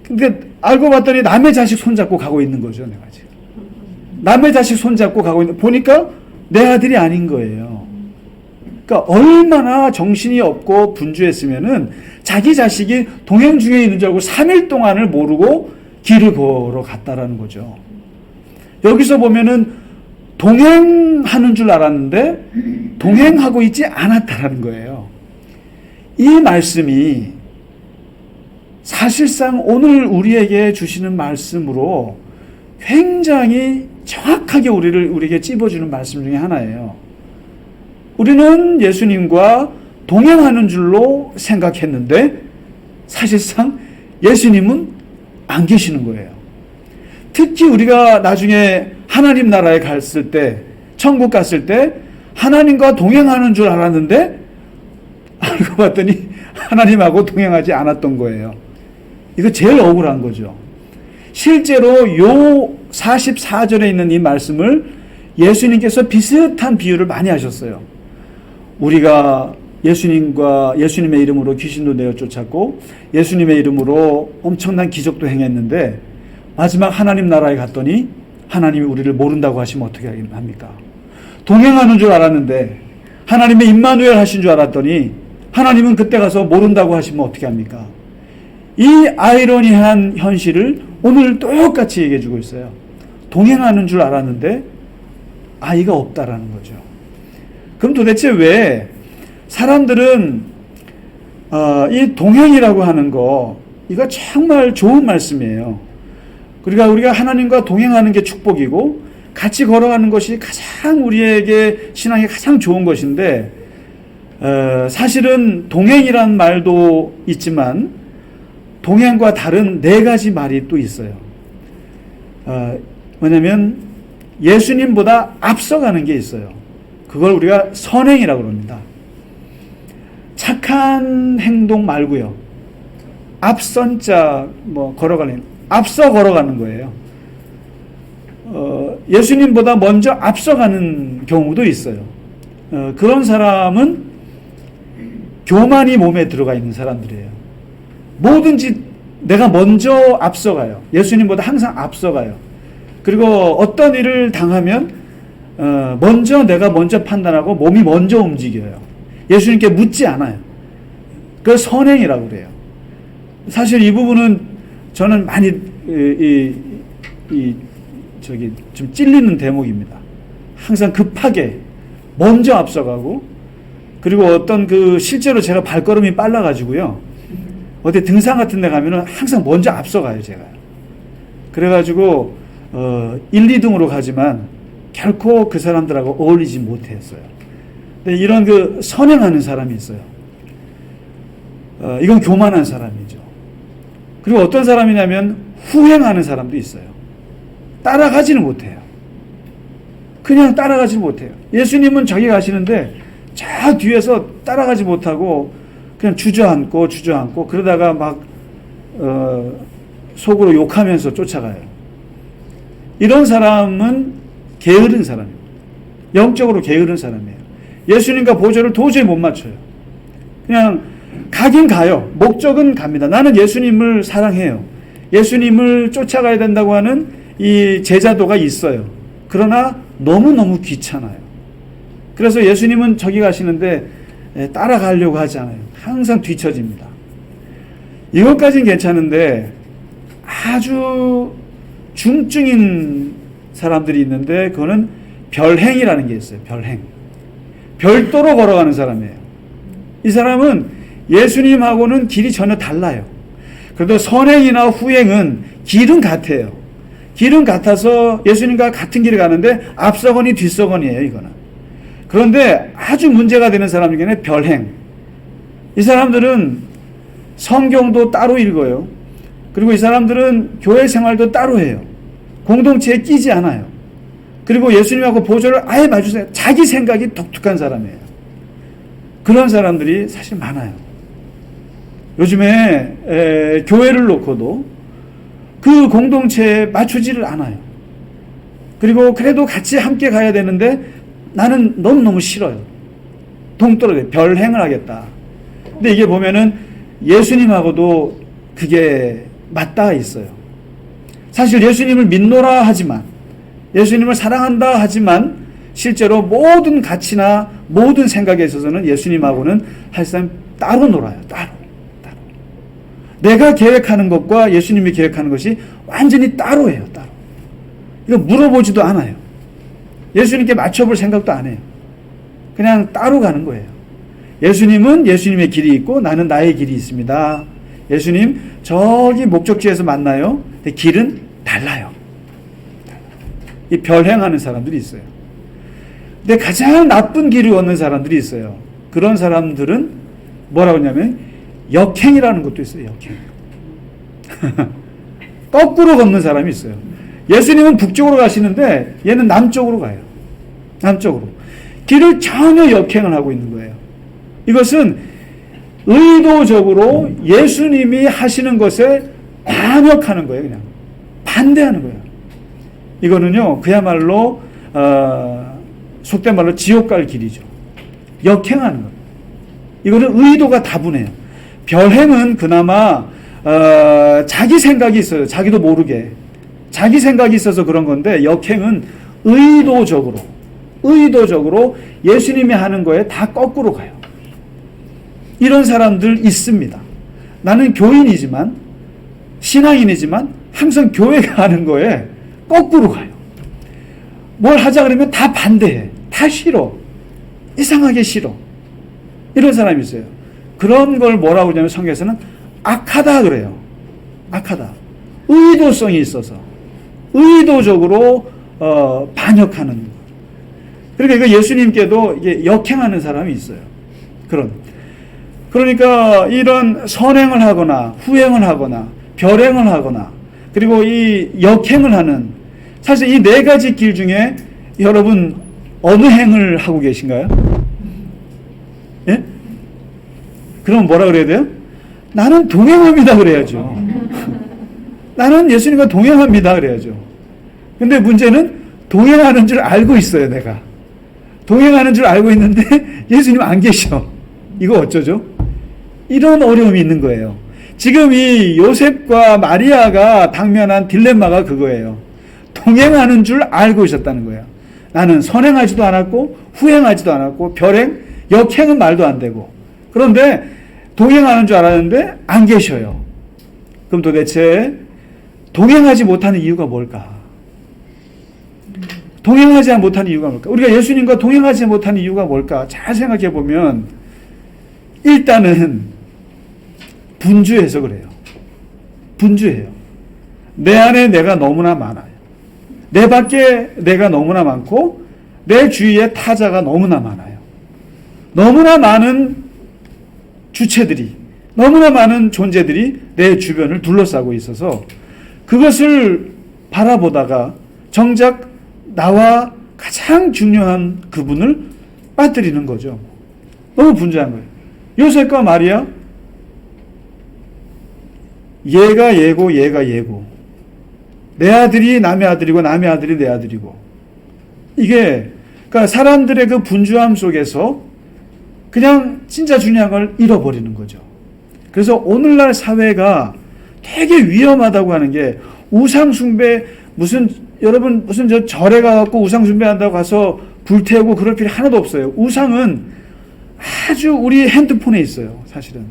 근데 알고 봤더니 남의 자식 손잡고 가고 있는 거죠. 내가 지금 남의 자식 손잡고 가고 있는, 보니까 내 아들이 아닌 거예요. 그러니까 얼마나 정신이 없고 분주했으면은 자기 자식이 동행 중에 있는 줄 알고 3일 동안을 모르고 길을 걸어갔다라는 거죠. 여기서 보면은 동행하는 줄 알았는데 동행하고 있지 않았다라는 거예요. 이 말씀이 사실상 오늘 우리에게 주시는 말씀으로 굉장히 정확하게 우리에게 찝어주는 말씀 중에 하나예요. 우리는 예수님과 동행하는 줄로 생각했는데 사실상 예수님은 안 계시는 거예요. 특히 우리가 나중에 하나님 나라에 갔을 때, 천국 갔을 때 하나님과 동행하는 줄 알았는데 알고 봤더니 하나님하고 동행하지 않았던 거예요. 이거 제일 억울한 거죠. 실제로 요 44절에 있는 이 말씀을 예수님께서 비슷한 비유를 많이 하셨어요. 우리가 예수님의 이름으로 귀신도 내어 쫓았고 예수님의 이름으로 엄청난 기적도 행했는데 마지막 하나님 나라에 갔더니 하나님이 우리를 모른다고 하시면 어떻게 합니까? 동행하는 줄 알았는데 하나님의 임마누엘 하신 줄 알았더니 하나님은 그때 가서 모른다고 하시면 어떻게 합니까? 이 아이러니한 현실을 오늘 똑같이 얘기해 주고 있어요. 동행하는 줄 알았는데 아이가 없다라는 거죠. 그럼 도대체 왜 사람들은 이 동행이라고 하는 거, 이거 정말 좋은 말씀이에요. 그러니까 우리가 하나님과 동행하는 게 축복이고 같이 걸어가는 것이 가장 우리에게 신앙에 가장 좋은 것인데, 사실은 동행이란 말도 있지만 동행과 다른 4가지 말이 또 있어요. 뭐냐면 예수님보다 앞서가는 게 있어요. 그걸 우리가 선행이라고 합니다. 착한 행동 말고요. 앞선자 걸어가는, 앞서 걸어가는 거예요. 예수님보다 먼저 앞서가는 경우도 있어요. 그런 사람은 교만이 몸에 들어가 있는 사람들이에요. 뭐든지 내가 먼저 앞서가요. 예수님보다 항상 앞서가요. 그리고 어떤 일을 당하면 내가 먼저 판단하고 몸이 먼저 움직여요. 예수님께 묻지 않아요. 그걸 선행이라고 그래요. 사실 이 부분은 저는 많이 좀 찔리는 대목입니다. 항상 급하게 먼저 앞서가고, 그리고 어떤 실제로 제가 발걸음이 빨라가지고요, 어디 등산 같은 데 가면은 항상 먼저 앞서가요, 제가. 그래가지고 1, 2등으로 가지만 결코 그 사람들하고 어울리지 못했어요. 근데 이런 선행하는 사람이 있어요. 이건 교만한 사람이죠. 그리고 어떤 사람이냐면 후행하는 사람도 있어요. 따라가지는 못해요. 그냥 따라가지 못해요. 예수님은 저기 가시는데 저 뒤에서 따라가지 못하고 그냥 주저앉고 그러다가 막 속으로 욕하면서 쫓아가요. 이런 사람은 게으른 사람이에요. 영적으로 게으른 사람이에요. 예수님과 보조를 도저히 못 맞춰요. 그냥 가긴 가요. 목적은 갑니다. 나는 예수님을 사랑해요. 예수님을 쫓아가야 된다고 하는 이 제자도가 있어요. 그러나 너무너무 귀찮아요. 그래서 예수님은 저기 가시는데 따라가려고 하지 않아요. 항상 뒤처집니다. 이것까지는 괜찮은데 아주 중증인 사람들이 있는데 그거는 별행이라는 게 있어요. 별행. 별도로 걸어가는 사람이에요. 이 사람은 예수님하고는 길이 전혀 달라요. 그래도 선행이나 후행은 길은 같아요. 길은 같아서 예수님과 같은 길을 가는데 앞서거니 뒤서거니예요, 이거는. 그런데 아주 문제가 되는 사람 중에는 별행. 이 사람들은 성경도 따로 읽어요. 그리고 이 사람들은 교회 생활도 따로 해요. 공동체에 끼지 않아요. 그리고 예수님하고 보조를 아예 마주세요. 자기 생각이 독특한 사람이에요. 그런 사람들이 사실 많아요. 요즘에 교회를 놓고도 그 공동체에 맞추지를 않아요. 그리고 그래도 같이 함께 가야 되는데 나는 넌 너무 싫어요. 동떨어져 별행을 하겠다. 근데 이게 보면은 예수님하고도 그게 맞닿아 있어요. 사실 예수님을 믿노라 하지만, 예수님을 사랑한다 하지만 실제로 모든 가치나 모든 생각에 있어서는 예수님하고는 사실상 따로 놀아요. 따로. 내가 계획하는 것과 예수님이 계획하는 것이 완전히 따로예요. 따로. 이거 물어보지도 않아요. 예수님께 맞춰볼 생각도 안 해요. 그냥 따로 가는 거예요. 예수님은 예수님의 길이 있고 나는 나의 길이 있습니다. 예수님 저기 목적지에서 만나요. 근데 길은 달라요. 이 별행하는 사람들이 있어요. 근데 가장 나쁜 길을 걷는 사람들이 있어요. 그런 사람들은 뭐라고 하냐면 역행이라는 것도 있어요. 역행. 거꾸로 걷는 사람이 있어요. 예수님은 북쪽으로 가시는데 얘는 남쪽으로 가요. 남쪽으로. 길을 전혀 역행을 하고 있는 거예요. 이것은 의도적으로 예수님이 하시는 것에 반역하는 거예요. 그냥 반대하는 거예요. 이거는요 그야말로 속된 말로 지옥 갈 길이죠. 역행하는 거예요. 이거는 의도가 다분해요. 별행은 그나마 자기 생각이 있어요. 자기도 모르게 자기 생각이 있어서 그런 건데, 역행은 의도적으로 예수님이 하는 거에 다 거꾸로 가요. 이런 사람들 있습니다. 나는 교인이지만, 신앙인이지만 항상 교회가 하는 거에 거꾸로 가요. 뭘 하자 그러면 다 반대해. 다 싫어. 이상하게 싫어. 이런 사람이 있어요. 그런 걸 뭐라고 하냐면 성경에서는 악하다 그래요. 악하다. 의도성이 있어서 의도적으로 반역하는 것. 그러니까 이거 예수님께도 이게 역행하는 사람이 있어요. 그러니까 이런 선행을 하거나 후행을 하거나 별행을 하거나 그리고 이 역행을 하는, 사실 이 네 가지 길 중에 여러분 어느 행을 하고 계신가요? 예? 그럼 뭐라 그래야 돼요? 나는 동행합니다 그래야죠. 나는 예수님과 동행합니다 그래야죠. 근데 문제는 동행하는 줄 알고 있어요. 내가 동행하는 줄 알고 있는데 예수님 안 계셔. 이거 어쩌죠? 이런 어려움이 있는 거예요. 지금 이 요셉과 마리아가 당면한 딜레마가 그거예요. 동행하는 줄 알고 있었다는 거예요. 나는 선행하지도 않았고 후행하지도 않았고 별행, 역행은 말도 안 되고, 그런데 동행하는 줄 알았는데 안 계셔요. 그럼 도대체 동행하지 못하는 이유가 뭘까? 동행하지 못하는 이유가 뭘까? 우리가 예수님과 동행하지 못하는 이유가 뭘까? 잘 생각해 보면 일단은 분주해서 그래요. 분주해요. 내 안에 내가 너무나 많아요. 내 밖에 내가 너무나 많고 내 주위에 타자가 너무나 많아요. 너무나 많은 주체들이, 너무나 많은 존재들이 내 주변을 둘러싸고 있어서 그것을 바라보다가 정작 나와 가장 중요한 그분을 빠뜨리는 거죠. 너무 분주한 거예요. 요셉과 마리아, 얘가 얘고 얘가 얘고, 내 아들이 남의 아들이고 남의 아들이 내 아들이고, 이게 그러니까 사람들의 그 분주함 속에서 그냥 진짜 중요한 걸 잃어버리는 거죠. 그래서 오늘날 사회가 되게 위험하다고 하는 게, 우상숭배, 여러분 무슨 저 절에 가갖고 우상숭배한다고 가서 불태우고 그럴 필요 하나도 없어요. 우상은 아주 우리 핸드폰에 있어요. 사실은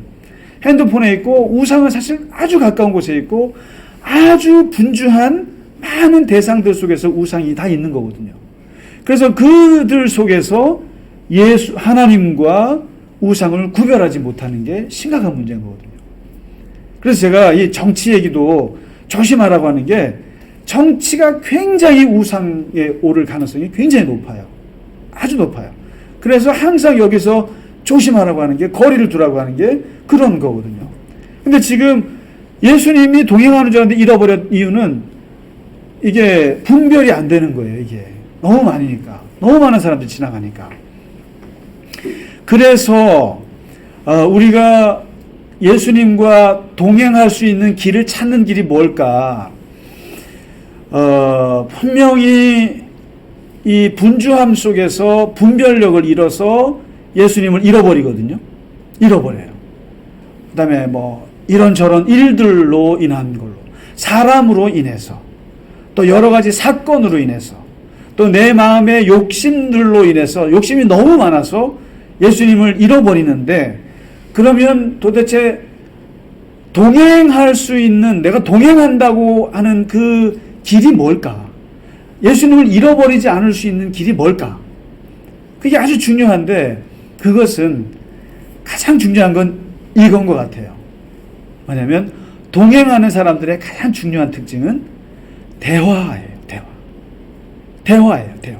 핸드폰에 있고, 우상은 사실 아주 가까운 곳에 있고, 아주 분주한 많은 대상들 속에서 우상이 다 있는 거거든요. 그래서 그들 속에서 하나님과 우상을 구별하지 못하는 게 심각한 문제인 거거든요. 그래서 제가 이 정치 얘기도 조심하라고 하는 게, 정치가 굉장히 우상에 오를 가능성이 굉장히 높아요. 아주 높아요. 그래서 항상 여기서 조심하라고 하는 게, 거리를 두라고 하는 게 그런 거거든요. 근데 지금 예수님이 동행하는 줄 알았는데 잃어버린 이유는 이게 분별이 안 되는 거예요. 이게 너무 많으니까, 너무 많은 사람들이 지나가니까. 그래서 우리가 예수님과 동행할 수 있는 길을 찾는 길이 뭘까? 분명히 이 분주함 속에서 분별력을 잃어서 예수님을 잃어버리거든요. 잃어버려요. 그 다음에 뭐 이런저런 일들로 인한 걸로, 사람으로 인해서, 또 여러 가지 사건으로 인해서, 또 내 마음의 욕심들로 인해서, 욕심이 너무 많아서 예수님을 잃어버리는데, 그러면 도대체 동행할 수 있는, 내가 동행한다고 하는 그 길이 뭘까? 예수님을 잃어버리지 않을 수 있는 길이 뭘까? 그게 아주 중요한데, 그것은 가장 중요한 건 이건 것 같아요. 뭐냐면 동행하는 사람들의 가장 중요한 특징은 대화예요. 대화예요.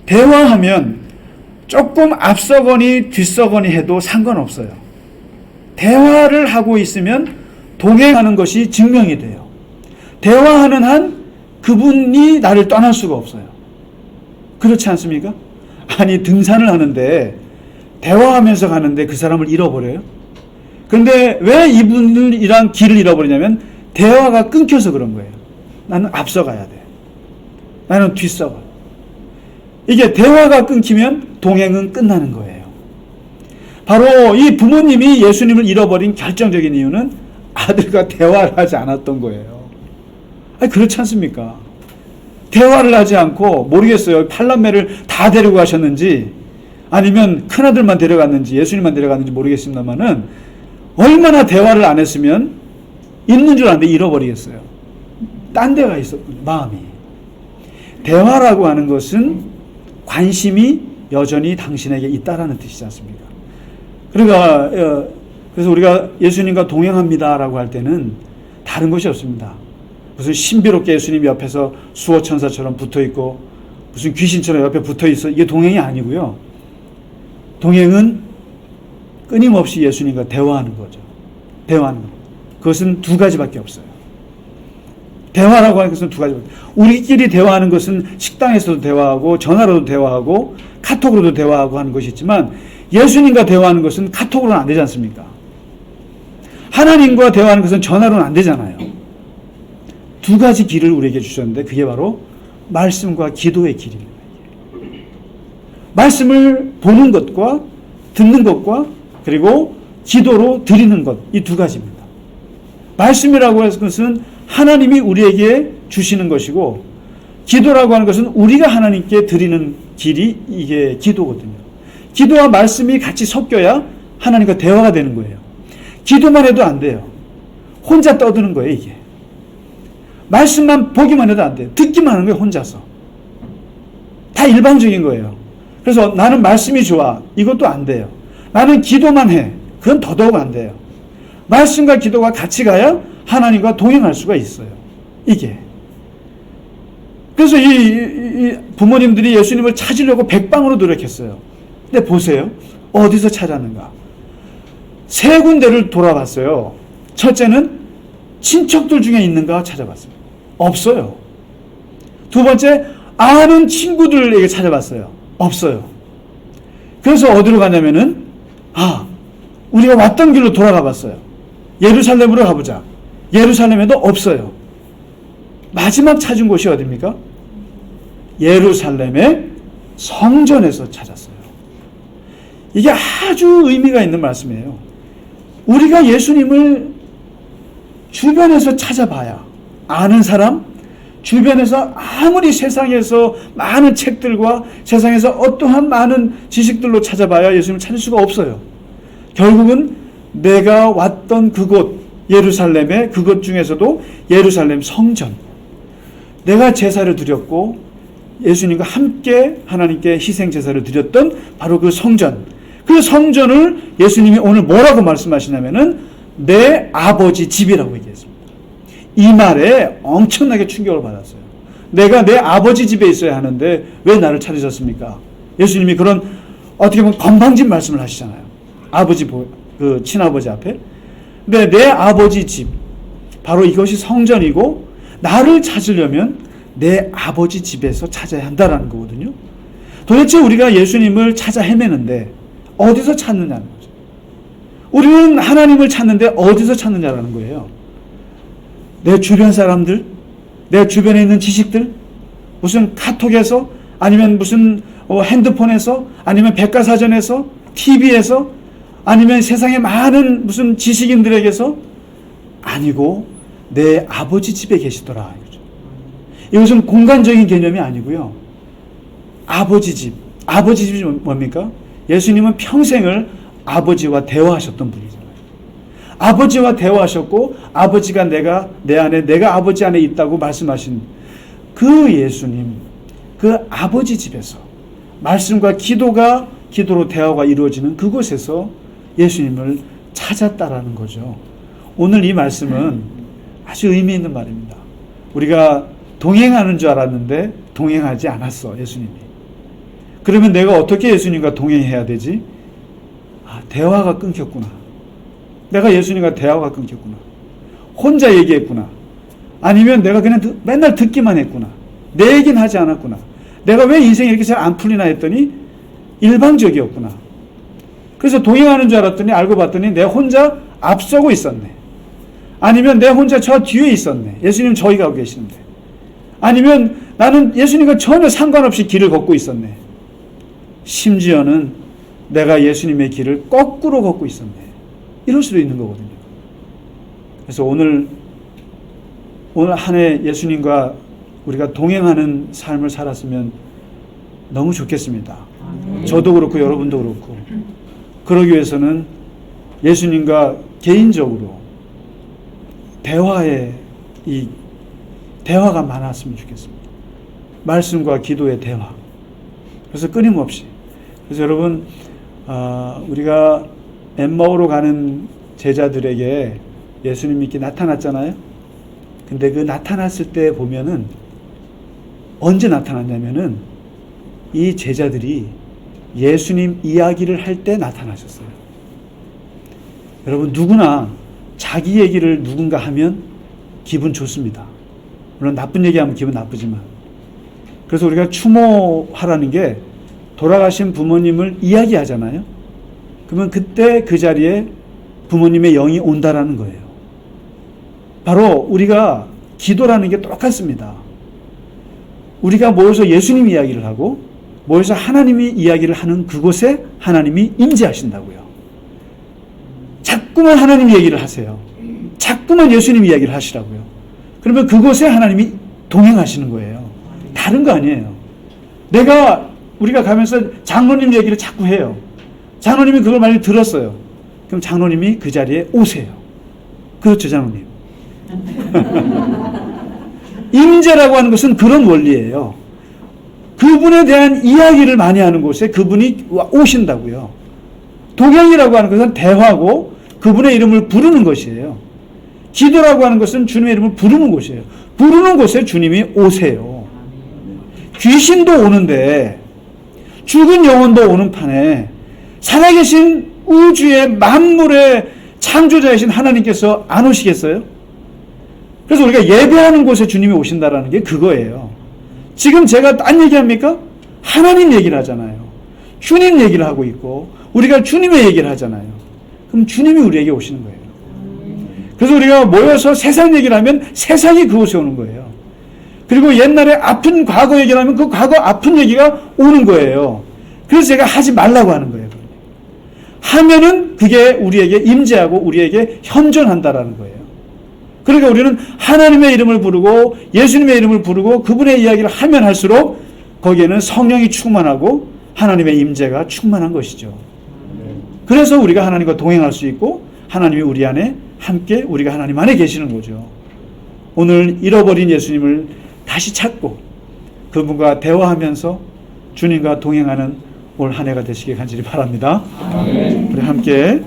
대화하면 조금 앞서거니 뒤서거니 해도 상관없어요. 대화를 하고 있으면 동행하는 것이 증명이 돼요. 대화하는 한 그분이 나를 떠날 수가 없어요. 그렇지 않습니까? 아니, 등산을 하는데 대화하면서 가는데 그 사람을 잃어버려요? 그런데 왜 이분이랑 길을 잃어버리냐면 대화가 끊겨서 그런 거예요. 나는 앞서가야 돼. 나는 뒤서가. 이게 대화가 끊기면 동행은 끝나는 거예요. 바로 이 부모님이 예수님을 잃어버린 결정적인 이유는 아들과 대화를 하지 않았던 거예요. 아니, 그렇지 않습니까? 대화를 하지 않고, 모르겠어요. 팔남매를 다 데리고 가셨는지 아니면 큰아들만 데려갔는지 예수님만 데려갔는지 모르겠습니다만은 얼마나 대화를 안 했으면 있는 줄 아는데 잃어버리겠어요. 딴 데가 있었군요. 마음이. 대화라고 하는 것은 관심이 여전히 당신에게 있다라는 뜻이지 않습니까? 그러니까 그래서 우리가 예수님과 동행합니다라고 할 때는 다른 것이 없습니다. 무슨 신비롭게 예수님 옆에서 수호천사처럼 붙어있고 무슨 귀신처럼 옆에 붙어있어, 이게 동행이 아니고요. 동행은 끊임없이 예수님과 대화하는 거죠. 대화하는 것. 그것은 두 가지밖에 없어요. 대화라고 하는 것은 두 가지밖에. 우리끼리 대화하는 것은 식당에서도 대화하고 전화로도 대화하고 카톡으로도 대화하고 하는 것이 있지만, 예수님과 대화하는 것은 카톡으로는 안 되지 않습니까? 하나님과 대화하는 것은 전화로는 안 되잖아요. 두 가지 길을 우리에게 주셨는데 그게 바로 말씀과 기도의 길입니다. 말씀을 보는 것과 듣는 것과 그리고 기도로 드리는 것, 이 두 가지입니다. 말씀이라고 하는 것은 하나님이 우리에게 주시는 것이고, 기도라고 하는 것은 우리가 하나님께 드리는 길이 이게 기도거든요. 기도와 말씀이 같이 섞여야 하나님과 대화가 되는 거예요. 기도만 해도 안 돼요. 혼자 떠드는 거예요, 이게. 말씀만 보기만 해도 안 돼요. 듣기만 하는 거예요, 혼자서. 다 일방적인 거예요. 그래서 나는 말씀이 좋아, 이것도 안 돼요. 나는 기도만 해, 그건 더더욱 안 돼요. 말씀과 기도가 같이 가야 하나님과 동행할 수가 있어요, 이게. 그래서 이 부모님들이 예수님을 찾으려고 백방으로 노력했어요. 근데 보세요, 어디서 찾았는가? 세 군데를 돌아봤어요. 첫째는 친척들 중에 있는가 찾아봤어요. 없어요. 두 번째, 아는 친구들에게 찾아봤어요. 없어요. 그래서 어디로 가냐면은, 우리가 왔던 길로 돌아가 봤어요. 예루살렘으로 가보자. 예루살렘에도 없어요. 마지막 찾은 곳이 어디입니까? 예루살렘의 성전에서 찾았어요. 이게 아주 의미가 있는 말씀이에요. 우리가 예수님을 주변에서 찾아봐야, 아는 사람, 주변에서 아무리 세상에서 많은 책들과 세상에서 어떠한 많은 지식들로 찾아봐야 예수님을 찾을 수가 없어요. 결국은 내가 왔던 그곳, 예루살렘의 그것 중에서도 예루살렘 성전, 내가 제사를 드렸고 예수님과 함께 하나님께 희생 제사를 드렸던 바로 그 성전, 그 성전을 예수님이 오늘 뭐라고 말씀하시냐면은 내 아버지 집이라고 얘기했습니다. 이 말에 엄청나게 충격을 받았어요. 내가 내 아버지 집에 있어야 하는데 왜 나를 찾으셨습니까? 예수님이 그런 어떻게 보면 건방진 말씀을 하시잖아요. 아버지, 그 친아버지 앞에. 근데 내 아버지 집, 바로 이것이 성전이고 나를 찾으려면 내 아버지 집에서 찾아야 한다라는 거거든요. 도대체 우리가 예수님을 찾아 헤매는데 어디서 찾느냐는 거죠. 우리는 하나님을 찾는데 어디서 찾느냐라는 거예요. 내 주변 사람들, 내 주변에 있는 지식들, 무슨 카톡에서, 아니면 무슨 핸드폰에서, 아니면 백과사전에서, TV에서, 아니면 세상의 많은 무슨 지식인들에게서, 아니고 내 아버지 집에 계시더라. 이것은 공간적인 개념이 아니고요. 아버지 집이 뭡니까? 예수님은 평생을 아버지와 대화하셨던 분이잖아요. 아버지와 대화하셨고 아버지가 내 안에, 내가 아버지 안에 있다고 말씀하신 그 예수님, 그 아버지 집에서 말씀과 기도로 대화가 이루어지는 그곳에서 예수님을 찾았다라는 거죠. 오늘 이 말씀은 아주 의미 있는 말입니다. 우리가 동행하는 줄 알았는데 동행하지 않았어, 예수님이. 그러면 내가 어떻게 예수님과 동행해야 되지? 대화가 끊겼구나. 내가 예수님과 대화가 끊겼구나. 혼자 얘기했구나. 아니면 내가 그냥 맨날 듣기만 했구나. 내 얘기는 하지 않았구나. 내가 왜 인생이 이렇게 잘 안 풀리나 했더니 일방적이었구나. 그래서 동행하는 줄 알았더니 알고 봤더니 내 혼자 앞서고 있었네. 아니면 내 혼자 저 뒤에 있었네. 예수님 저기 가고 계시는데. 아니면 나는 예수님과 전혀 상관없이 길을 걷고 있었네. 심지어는 내가 예수님의 길을 거꾸로 걷고 있었네. 이럴 수도 있는 거거든요. 그래서 오늘 한 해 예수님과 우리가 동행하는 삶을 살았으면 너무 좋겠습니다. 저도 그렇고 여러분도 그렇고. 그러기 위해서는 예수님과 개인적으로 대화가 많았으면 좋겠습니다. 말씀과 기도의 대화. 그래서 끊임없이. 그래서 여러분, 우리가 엠마오로 가는 제자들에게 예수님이 이렇게 나타났잖아요. 근데 그 나타났을 때 보면은 언제 나타났냐면은 이 제자들이 예수님 이야기를 할 때 나타나셨어요. 여러분, 누구나 자기 얘기를 누군가 하면 기분 좋습니다. 물론 나쁜 얘기하면 기분 나쁘지만. 그래서 우리가 추모하라는 게 돌아가신 부모님을 이야기하잖아요. 그러면 그때 그 자리에 부모님의 영이 온다라는 거예요. 바로 우리가 기도라는 게 똑같습니다. 우리가 모여서 예수님 이야기를 하고 모여서 하나님이 이야기를 하는 그곳에 하나님이 임재하신다고요. 자꾸만 하나님 얘기를 하세요. 자꾸만 예수님 이야기를 하시라고요. 그러면 그곳에 하나님이 동행하시는 거예요. 다른 거 아니에요. 우리가 가면서 장로님 얘기를 자꾸 해요. 장로님이 그걸 많이 들었어요. 그럼 장로님이 그 자리에 오세요. 그렇죠, 장로님. 임재라고 하는 것은 그런 원리예요. 그분에 대한 이야기를 많이 하는 곳에 그분이 오신다고요. 동행이라고 하는 것은 대화고 그분의 이름을 부르는 것이에요. 기도라고 하는 것은 주님의 이름을 부르는 곳이에요. 부르는 곳에 주님이 오세요. 귀신도 오는데 죽은 영혼도 오는 판에 살아계신 우주의 만물의 창조자이신 하나님께서 안 오시겠어요? 그래서 우리가 예배하는 곳에 주님이 오신다라는 게 그거예요. 지금 제가 딴 얘기합니까? 하나님 얘기를 하잖아요. 주님 얘기를 하고 있고 우리가 주님의 얘기를 하잖아요. 그럼 주님이 우리에게 오시는 거예요. 그래서 우리가 모여서 세상 얘기를 하면 세상이 그곳에 오는 거예요. 그리고 옛날에 아픈 과거 얘기를 하면 그 과거 아픈 얘기가 오는 거예요. 그래서 제가 하지 말라고 하는 거예요. 하면은 그게 우리에게 임재하고 우리에게 현존한다라는 거예요. 그러니까 우리는 하나님의 이름을 부르고 예수님의 이름을 부르고 그분의 이야기를 하면 할수록 거기에는 성령이 충만하고 하나님의 임재가 충만한 것이죠. 그래서 우리가 하나님과 동행할 수 있고 하나님이 우리 안에 함께 우리가 하나님 안에 계시는 거죠. 오늘 잃어버린 예수님을 다시 찾고 그분과 대화하면서 주님과 동행하는 올 한 해가 되시길 간절히 바랍니다. 우리 함께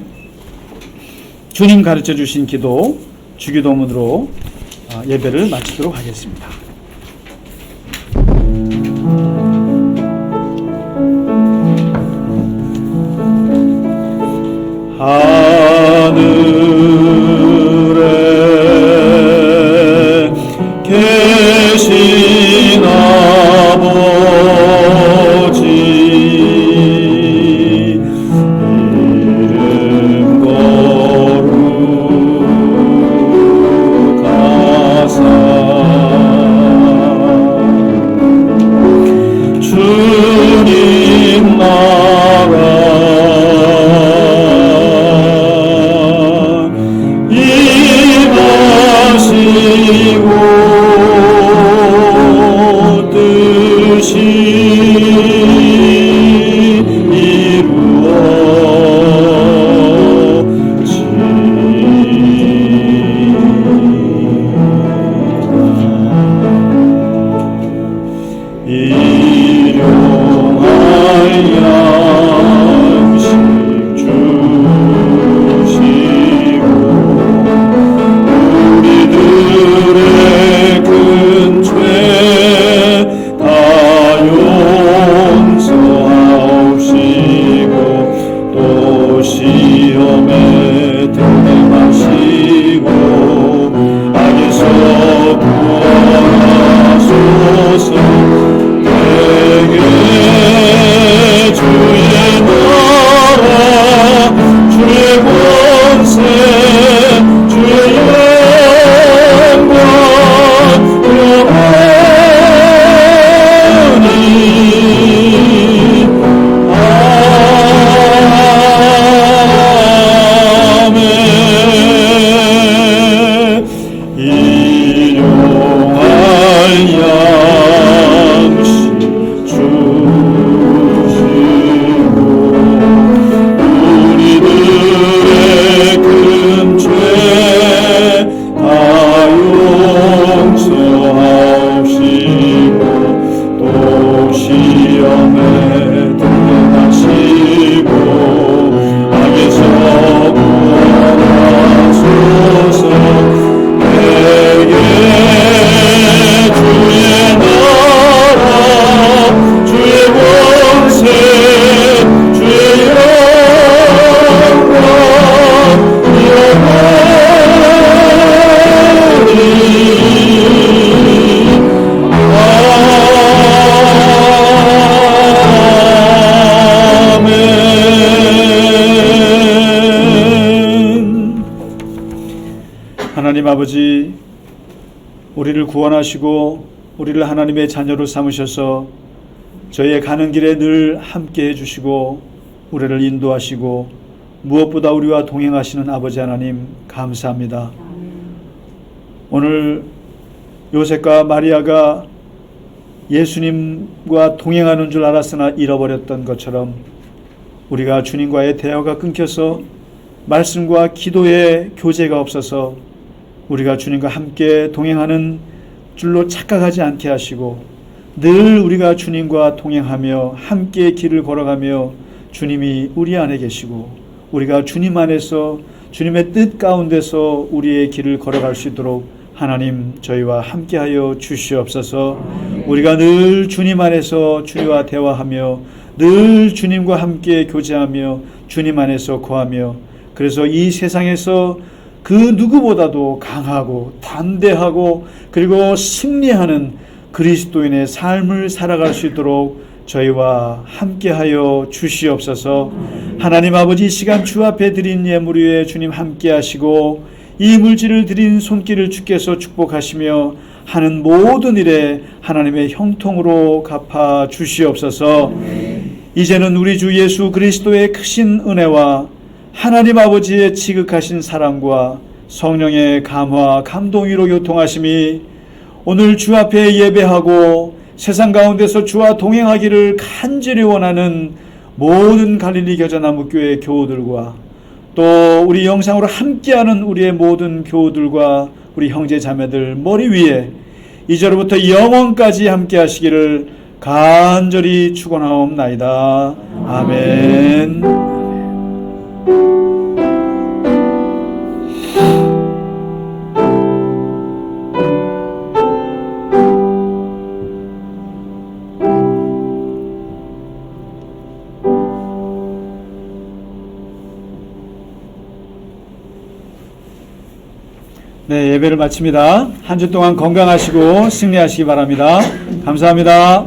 주님 가르쳐 주신 기도 주기도문으로 예배를 마치도록 하겠습니다. 하늘에 계신 아버지 이름 거룩하사 주님 나라 하나님 아버지, 우리를 구원하시고 우리를 하나님의 자녀로 삼으셔서 저희의 가는 길에 늘 함께 해주시고 우리를 인도하시고 무엇보다 우리와 동행하시는 아버지 하나님 감사합니다. 오늘 요셉과 마리아가 예수님과 동행하는 줄 알았으나 잃어버렸던 것처럼 우리가 주님과의 대화가 끊겨서 말씀과 기도의 교제가 없어서 우리가 주님과 함께 동행하는 줄로 착각하지 않게 하시고 늘 우리가 주님과 동행하며 함께 길을 걸어가며 주님이 우리 안에 계시고 우리가 주님 안에서 주님의 뜻 가운데서 우리의 길을 걸어갈 수 있도록 하나님 저희와 함께하여 주시옵소서. 우리가 늘 주님 안에서 주님과 대화하며 늘 주님과 함께 교제하며 주님 안에서 거하며 그래서 이 세상에서 그 누구보다도 강하고 담대하고 그리고 승리하는 그리스도인의 삶을 살아갈 수 있도록 저희와 함께하여 주시옵소서. 하나님 아버지, 이 시간 주 앞에 드린 예물 위에 주님 함께 하시고 이 물질을 드린 손길을 주께서 축복하시며 하는 모든 일에 하나님의 형통으로 갚아 주시옵소서. 이제는 우리 주 예수 그리스도의 크신 은혜와 하나님 아버지의 지극하신 사랑과 성령의 감화 감동 위로 교통하심이 오늘 주 앞에 예배하고 세상 가운데서 주와 동행하기를 간절히 원하는 모든 갈릴리 겨자나무 교회 교우들과 또 우리 영상으로 함께하는 우리의 모든 교우들과 우리 형제 자매들 머리 위에 이제로부터 영원까지 함께 하시기를 간절히 축원하옵나이다. 아멘. 네, 예배를 마칩니다. 한 주 동안 건강하시고 승리하시기 바랍니다. 감사합니다.